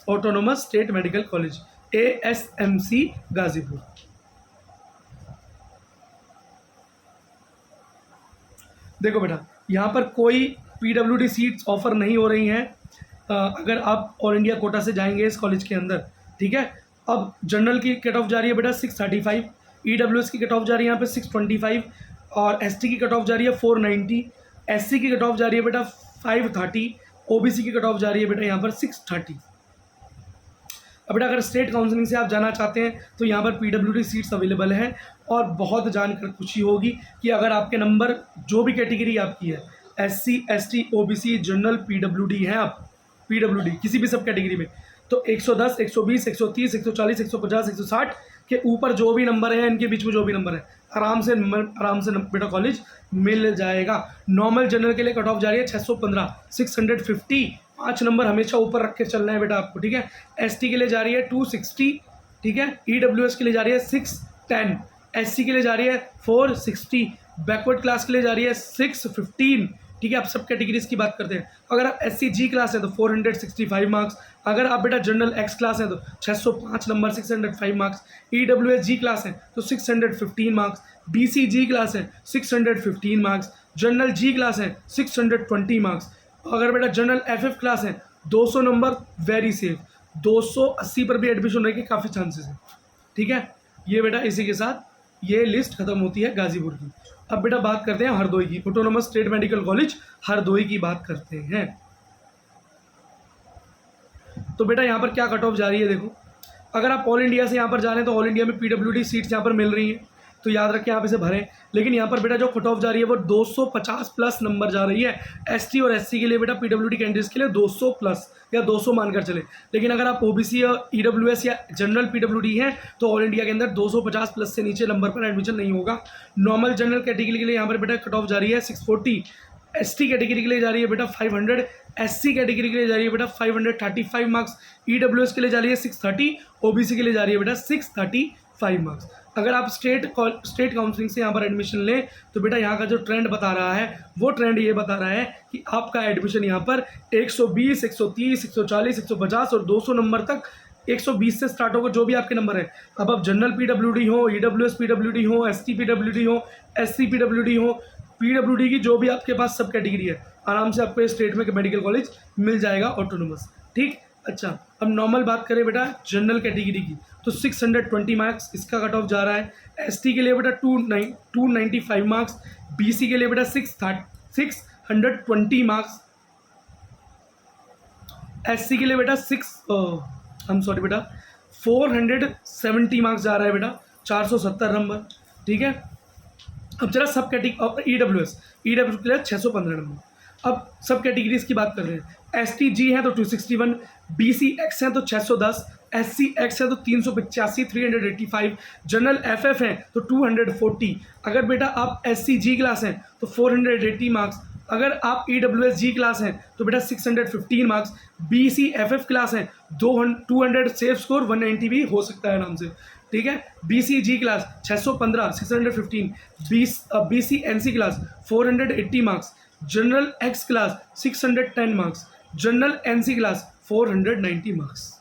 Speaker 1: autonomous state medical college, ASMC Ghazipur. देखो बेटा यहाँ पर कोई PWD सीट्स ऑफर नहीं हो रही हैं अगर आप ऑल इंडिया कोटा से जाएंगे इस कॉलेज के अंदर, ठीक है। अब जनरल की कट ऑफ जा रही है बेटा 635, EWS की कट ऑफ जा रही है यहाँ पे 625, और ST की कट ऑफ जा रही है 490, SC की कट ऑफ जा रही है बेटा 530, OBC की कट ऑफ जा रही है बेटा यहाँ पर 630। अब बेटा अगर स्टेट काउंसलिंग से आप जाना चाहते हैं तो यहाँ पर PWD सीट्स अवेलेबल हैं, और बहुत जानकर खुशी होगी कि अगर आपके नंबर जो भी कैटेगरी आपकी है, SC ST OBC general PWD हैं आप, PWD किसी भी सब कैटेगरी में, तो 110 120 130 140 150 160 के ऊपर जो भी नंबर है, इनके बीच में जो भी नंबर है, आराम से बेटा कॉलेज मिल जाएगा। नॉर्मल जनरल के लिए कट ऑफ जा रही है 615 650, 5 नंबर हमेशा ऊपर रख के चलना है बेटा आपको, ठीक है। ST के लिए जा रही है 260, ठीक है। EWS के लिए जा रही है 610, SC के लिए जा रही है 460, बैकवर्ड क्लास के लिए जा रही है 615, ठीक है। आप सब कैटेगरीज की बात करते हैं। अगर आप SC G क्लास है तो 465 मार्क्स, अगर आप बेटा जनरल X क्लास है तो 605 number 605 marks, EWS G class है तो 615 मार्क्स, BC G क्लास है 615 मार्क्स, जनरल G क्लास है 620 मार्क्स, अगर बेटा जनरल FF क्लास है 200 नंबर, वेरी सेफ, 280 पर भी एडमिशन होने के काफ़ी चांसेस हैं, ठीक है। ये बेटा इसी के साथ ये लिस्ट खत्म होती है गाजीपुर की। अब बेटा बात करते हैं हरदोई की, autonomous state medical college Hardoi की बात करते हैं। तो बेटा यहाँ पर क्या कट ऑफ जा रही है, देखो अगर आप ऑल इंडिया से यहाँ पर जा रहे हैं तो ऑल इंडिया में PWD सीट्स यहाँ पर मिल रही हैं, तो याद रखें आप इसे भरें। लेकिन यहाँ पर बेटा जो कट ऑफ जा रही है वो 250 प्लस नंबर जा रही है। ST और SC के लिए बेटा PWD कैंडिडेट्स के लिए 200 प्लस या 200 मानकर चले। लेकिन अगर आप OBC या EWS या जनरल PWD हैं तो ऑल इंडिया के अंदर 250 प्लस से नीचे नंबर पर एडमिशन नहीं होगा। नॉर्मल जनरल कैटेगरी के लिए यहाँ पर बेटा कट ऑफ जा रही है 640, ST कैटेगरी के लिए जा रही है बेटा 500, SC कैटेगरी के लिए जा रही है बेटा 535 मार्क्स, EWS के लिए जा रही है 630, OBC के लिए जा रही है बेटा 635 मार्क्स। अगर आप स्टेट काउंसलिंग से यहाँ पर एडमिशन लें तो बेटा यहाँ का जो ट्रेंड बता रहा है वो ट्रेंड ये बता रहा है कि आपका एडमिशन यहाँ पर 120 130 140 150 और 200 नंबर तक, 120 से स्टार्ट होगा जो भी आपके नंबर है। अब आप जनरल PWD हो, EWS PWD हो, ST PWD हो, SC PWD हो, PWD की जो भी आपके पास सब कैटेगरी है, आराम से आपको स्टेट में मेडिकल कॉलेज मिल जाएगा ऑटोनोमस, ठीक। अच्छा, अब नॉर्मल बात करें बेटा जनरल कैटेगरी की तो 620 मार्क्स इसका कट ऑफ जा रहा है। ST के लिए बेटा 295 मार्क्स, BC के लिए बेटा 620 मार्क्स, SC के लिए बेटा 470 मार्क्स जा रहा है बेटा, 470 नंबर, ठीक है। अब चला सब कैटेगरी EWS के लिए 615 नंबर। अब सब कैटेगरीज की बात कर रहे हैं। ST G है तो 261, BC X है तो 610, SC X है तो 385 385, जनरल FF है तो 240। अगर बेटा आप SC G क्लास हैं तो 480 मार्क्स, अगर आप EWS G क्लास हैं तो बेटा 615 मार्क्स, BC FF क्लास हैं 200 सेफ स्कोर 190 भी हो सकता है आराम से, ठीक है। BC G class 615 615, BC NC class 480 marks, general X class 610 marks, general NC class 490 marks,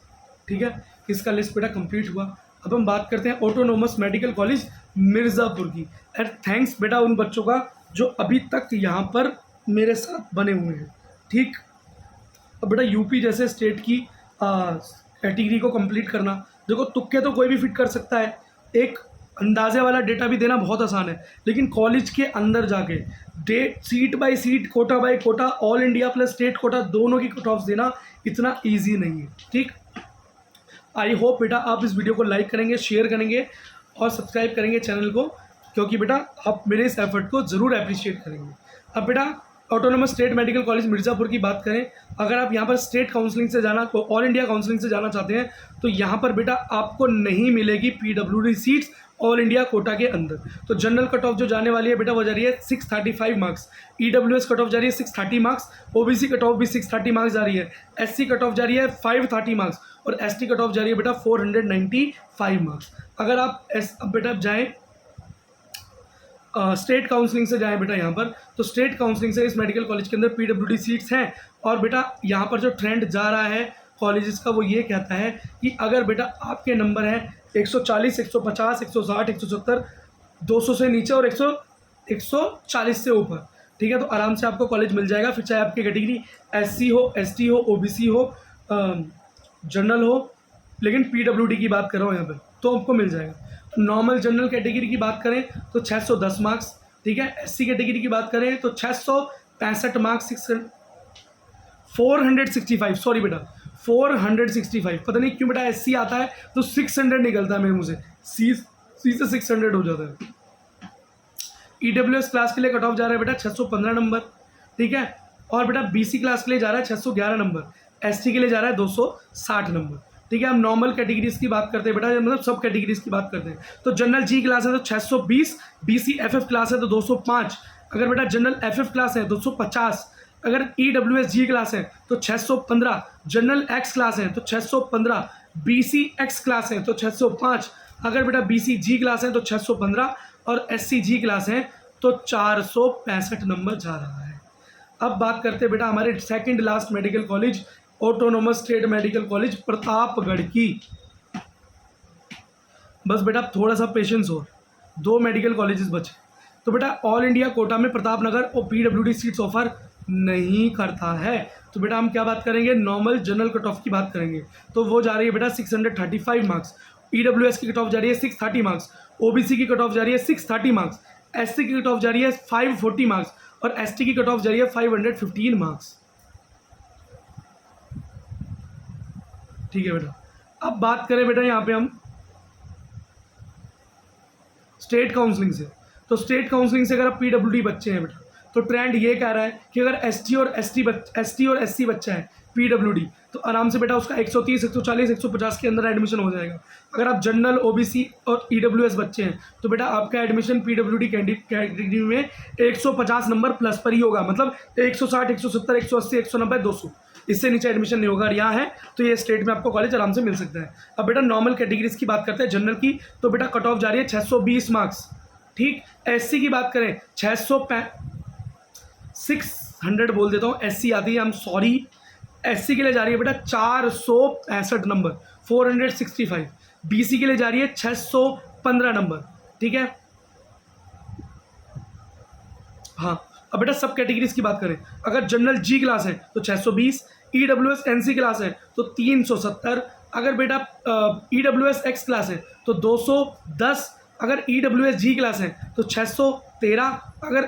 Speaker 1: ठीक है। इसका लिस्ट बेटा कंप्लीट हुआ। अब हम बात करते हैं ऑटोनोमस मेडिकल कॉलेज मिर्ज़ापुर की। एंड थैंक्स बेटा उन बच्चों का जो अभी तक यहाँ पर मेरे साथ बने हुए हैं, ठीक। अब बेटा यूपी जैसे स्टेट की कैटेगरी को कंप्लीट करना, देखो तुक्के तो कोई भी फिट कर सकता है, एक अंदाजे वाला डेटा भी देना बहुत आसान है, लेकिन कॉलेज के अंदर जाके seat by seat, quota by quota, all India plus state quota दोनों की कट ऑफ देना इतना ईजी नहीं है, ठीक। आई होप बेटा आप इस वीडियो को लाइक करेंगे, शेयर करेंगे और सब्सक्राइब करेंगे चैनल को, क्योंकि बेटा आप मेरे इस एफर्ट को ज़रूर अप्रिशिएट करेंगे। अब बेटा autonomous state medical college Mirzapur की बात करें, अगर आप यहाँ पर स्टेट काउंसलिंग से जाना, ऑल इंडिया काउंसलिंग से जाना चाहते हैं तो यहाँ पर बेटा आपको नहीं मिलेगी PWD seats all India quota के अंदर। तो जनरल कट ऑफ जो जाने वाली है बेटा वो जा रही है 635 मार्क्स, EWS कट ऑफ जा रही है 630 मार्क्स, OBC कट ऑफ भी 630 मार्क्स जा रही है, SC कट ऑफ जा रही है 530 मार्क्स और ST कट ऑफ जा रही है बेटा 495 मार्क्स। अगर आप अब बेटा जाएँ स्टेट काउंसलिंग से जाएं बेटा यहाँ पर, तो स्टेट काउंसलिंग से इस मेडिकल कॉलेज के अंदर PWD सीट्स हैं। और बेटा यहाँ पर जो ट्रेंड जा रहा है कॉलेजेस का वो ये कहता है कि अगर बेटा आपके नंबर हैं 140 150 160 170, 200 से नीचे और 140 से ऊपर, ठीक है, तो आराम से आपको कॉलेज मिल जाएगा। फिर चाहे आपकी कैटेगरी SC हो, ST हो, OBC हो, जनरल हो, लेकिन PWD की बात कर रहा हूँ यहाँ पर, तो आपको मिल जाएगा। नॉर्मल जनरल कैटेगरी की बात करें तो 610 मार्क्स, ठीक है। SC कैटेगरी की बात करें तो 665 मार्क्स, 465, सॉरी बेटा 465। पता नहीं क्यों बेटा SC आता है तो 600 निकलता है मेरे मुँह से, सी से 600 हो जाता है। EWS क्लास के लिए कट ऑफ जा रहा है बेटा 615 नंबर, ठीक है। और बेटा BC क्लास के लिए जा रहा है 611 नंबर, ST के लिए जा रहा है 260 नंबर, ठीक है। हम नॉर्मल कैटेगरीज की बात करते हैं बेटा, मतलब सब कैटेगरीज की बात करते हैं। तो जनरल G क्लास है तो 620, BC FF क्लास है तो 205, अगर बेटा जनरल FF क्लास है 250, अगर EWS G क्लास है तो 615, जनरल X क्लास है तो 615, BC X क्लास है तो 605, अगर बेटा BC G क्लास है तो 615 और SC G क्लास है तो 465 नंबर जा रहा है। अब बात करते हैं बेटा हमारे second last medical college, autonomous state medical college Pratapgarh की। बस बेटा थोड़ा सा पेशेंस हो, 2 मेडिकल कॉलेजेस बचे। तो बेटा ऑल इंडिया कोटा में प्रतापनगर और PWD सीट्स ऑफर नहीं करता है। तो बेटा हम क्या बात करेंगे, नॉर्मल जनरल कट ऑफ की बात करेंगे। तो वो जा रही है बेटा 635 मार्क्स, EWS की कट ऑफ जा रही है 630 मार्क्स, OBC की कट ऑफ जा रही है 630 मार्क्स, SC की कट ऑफ जा रही है 540 मार्क्स और ST की कट ऑफ जा रही है 515 मार्क्स, ठीक है बेटा। अब बात करें बेटा यहाँ पे हम स्टेट काउंसलिंग से। तो स्टेट काउंसलिंग से अगर आप PWD बच्चे हैं बेटा तो ट्रेंड ये कह रहा है कि अगर ST और SC बच्चा है PWD तो आराम से बेटा उसका 130, 140, 150 के अंदर एडमिशन हो जाएगा। अगर आप जनरल OBC और EWS बच्चे हैं तो बेटा आपका एडमिशन PWD कैटेगरी में 150 नंबर प्लस पर ही होगा, मतलब 160, 170, 180, 190, 200, इससे नीचे एडमिशन नहीं होगा। यहाँ है तो ये स्टेट में आपको कॉलेज आराम से मिल सकता है। अब बेटा नॉर्मल कैटेगरीज की बात करते हैं जनरल की, तो बेटा कट ऑफ जा रही है 620 मार्क्स, ठीक। SC की बात करें 600 बोल देता हूँ, SC आती है, आई एम सॉरी। SC के लिए जा रही है बेटा 465 नंबर, 465। BC के लिए जा रही है 615 नंबर, ठीक है। हाँ, अब बेटा सब कैटेगरीज की बात करें, अगर जनरल G क्लास है तो 620, EWS NC क्लास है तो 370, अगर बेटा EWS X क्लास है तो 210, अगर EWS G क्लास है तो 613, अगर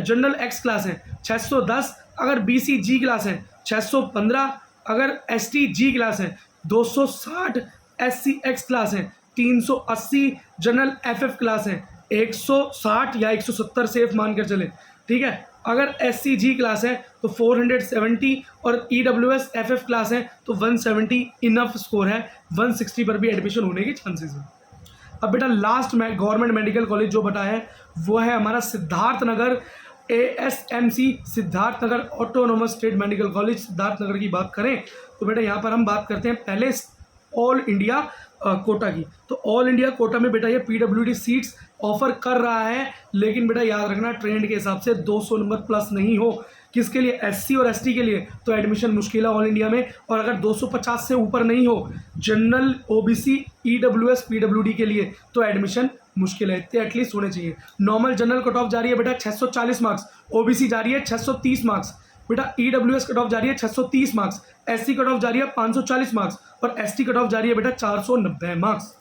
Speaker 1: जनरल X क्लास है 610, अगर BC G क्लास है 615, अगर ST G क्लास है 260, SC X क्लास है 380, जनरल FF क्लास है 160 या 170 सेफ मान कर चले, ठीक है। अगर SC G क्लास है तो 470 और EWS FF क्लास है तो 170 इनफ स्कोर है, 160 पर भी एडमिशन होने के चांसेस हैं। अब बेटा लास्ट में गवर्नमेंट मेडिकल कॉलेज जो बता है वो है हमारा Siddharthnagar ASMC, Siddharthnagar autonomous state medical college Siddharthnagar की बात करें तो बेटा यहाँ पर हम बात करते हैं पहले ऑल इंडिया कोटा की। तो ऑल इंडिया कोटा में बेटा ये PWD सीट्स ऑफर कर रहा है, लेकिन बेटा याद रखना ट्रेंड के हिसाब से 200 नंबर प्लस नहीं हो। किसके लिए, SC और ST के लिए तो एडमिशन मुश्किल है ऑल इंडिया में, और अगर 250 से ऊपर नहीं हो जनरल OBC EWS PWD के लिए तो एडमिशन मुश्किल है, इतने एटलीस्ट होने चाहिए। नॉर्मल जनरल कट ऑफ जा रही है बेटा 640 मार्क्स, OBC जा रही है 630 मार्क्स, बेटा EWS कट ऑफ जा रही है 630 मार्क्स, SC कट ऑफ जा रही है 540 मार्क्स और ST कट ऑफ जा रही है बेटा 490 मार्क्स।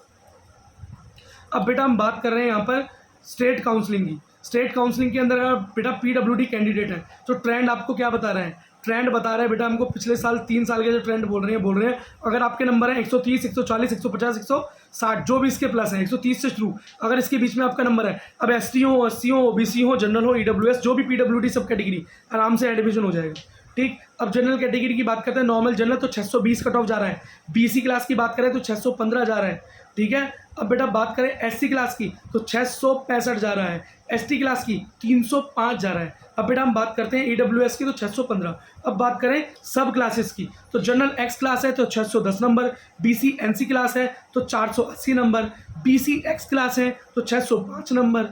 Speaker 1: अब बेटा हम बात कर रहे हैं यहाँ पर स्टेट काउंसलिंग की। स्टेट काउंसलिंग के अंदर अगर बेटा PWD कैंडिडेट है तो ट्रेंड आपको क्या बता रहे हैं, ट्रेंड बता रहा है बेटा हमको पिछले साल 3 साल के जो ट्रेंड बोल रहे हैं अगर आपके नंबर है 130, 140, 150, 160 जो भी इसके प्लस है 130 से शुरू, अगर इसके बीच में आपका नंबर है, अब ST हो, SC हो, OBC हो, जनरल हो, EWS जो भी PWD सब कैटेगरी आराम से एडमिशन हो जाएगा, ठीक। अब जनरल कैटेगरी की बात करते हैं, नॉर्मल जनरल तो 620 कट ऑफ जा रहा है, BC क्लास की बात करें तो 615 जा रहा है, ठीक है। अब बेटा बात करें SC क्लास की तो 665 जा रहा है, ST क्लास की 305 जा रहा है। अब बेटा हम बात करते हैं EWS की तो 615। अब बात करें सब क्लासेस की तो जनरल X क्लास है तो 610 नंबर, BC NC क्लास है तो 480 नंबर, BC X क्लास है तो 605 नंबर।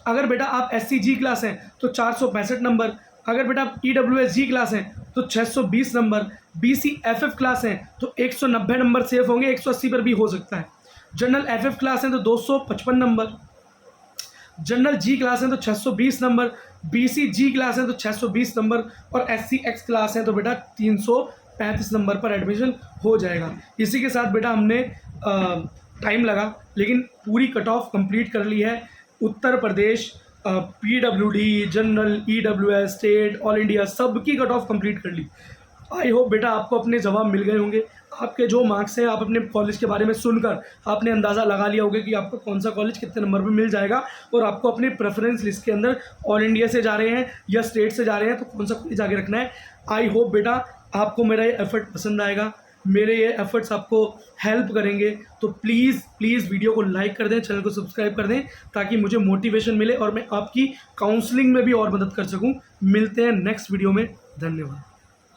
Speaker 1: अगर बेटा आप SC G क्लास है तो 465 नंबर, अगर बेटा EWS G क्लास है तो 620 नंबर, BC FF क्लास है तो 190 नंबर सेफ होंगे, 180 पर भी हो सकता है। जनरल FF क्लास है तो 255 नंबर, जनरल G क्लास है तो 620 नंबर, BC G क्लास है तो 620 नंबर और SC X क्लास है तो बेटा 335 नंबर पर एडमिशन हो जाएगा। इसी के साथ बेटा हमने टाइम लगा लेकिन पूरी कट ऑफ कंप्लीट कर ली है। Uttar Pradesh PWD, general, EWS, state, all India सब की कट ऑफ कंप्लीट कर ली। आई होप बेटा आपको अपने जवाब मिल गए होंगे। आपके जो मार्क्स हैं, आप अपने कॉलेज के बारे में सुनकर आपने अंदाज़ा लगा लिया होगा कि आपको कौन सा कॉलेज कितने नंबर पे मिल जाएगा, और आपको अपने प्रेफरेंस लिस्ट के अंदर ऑल इंडिया से जा रहे हैं या स्टेट से जा रहे हैं तो कौन सा कॉलेज आगे रखना है। आई होप बेटा आपको मेरा ये एफर्ट पसंद आएगा, मेरे ये एफर्ट्स आपको हेल्प करेंगे। तो प्लीज़ प्लीज़ वीडियो को लाइक कर दें, चैनल को सब्सक्राइब कर दें, ताकि मुझे मोटिवेशन मिले और मैं आपकी काउंसलिंग में भी और मदद कर सकूं। मिलते हैं नेक्स्ट वीडियो में। धन्यवाद।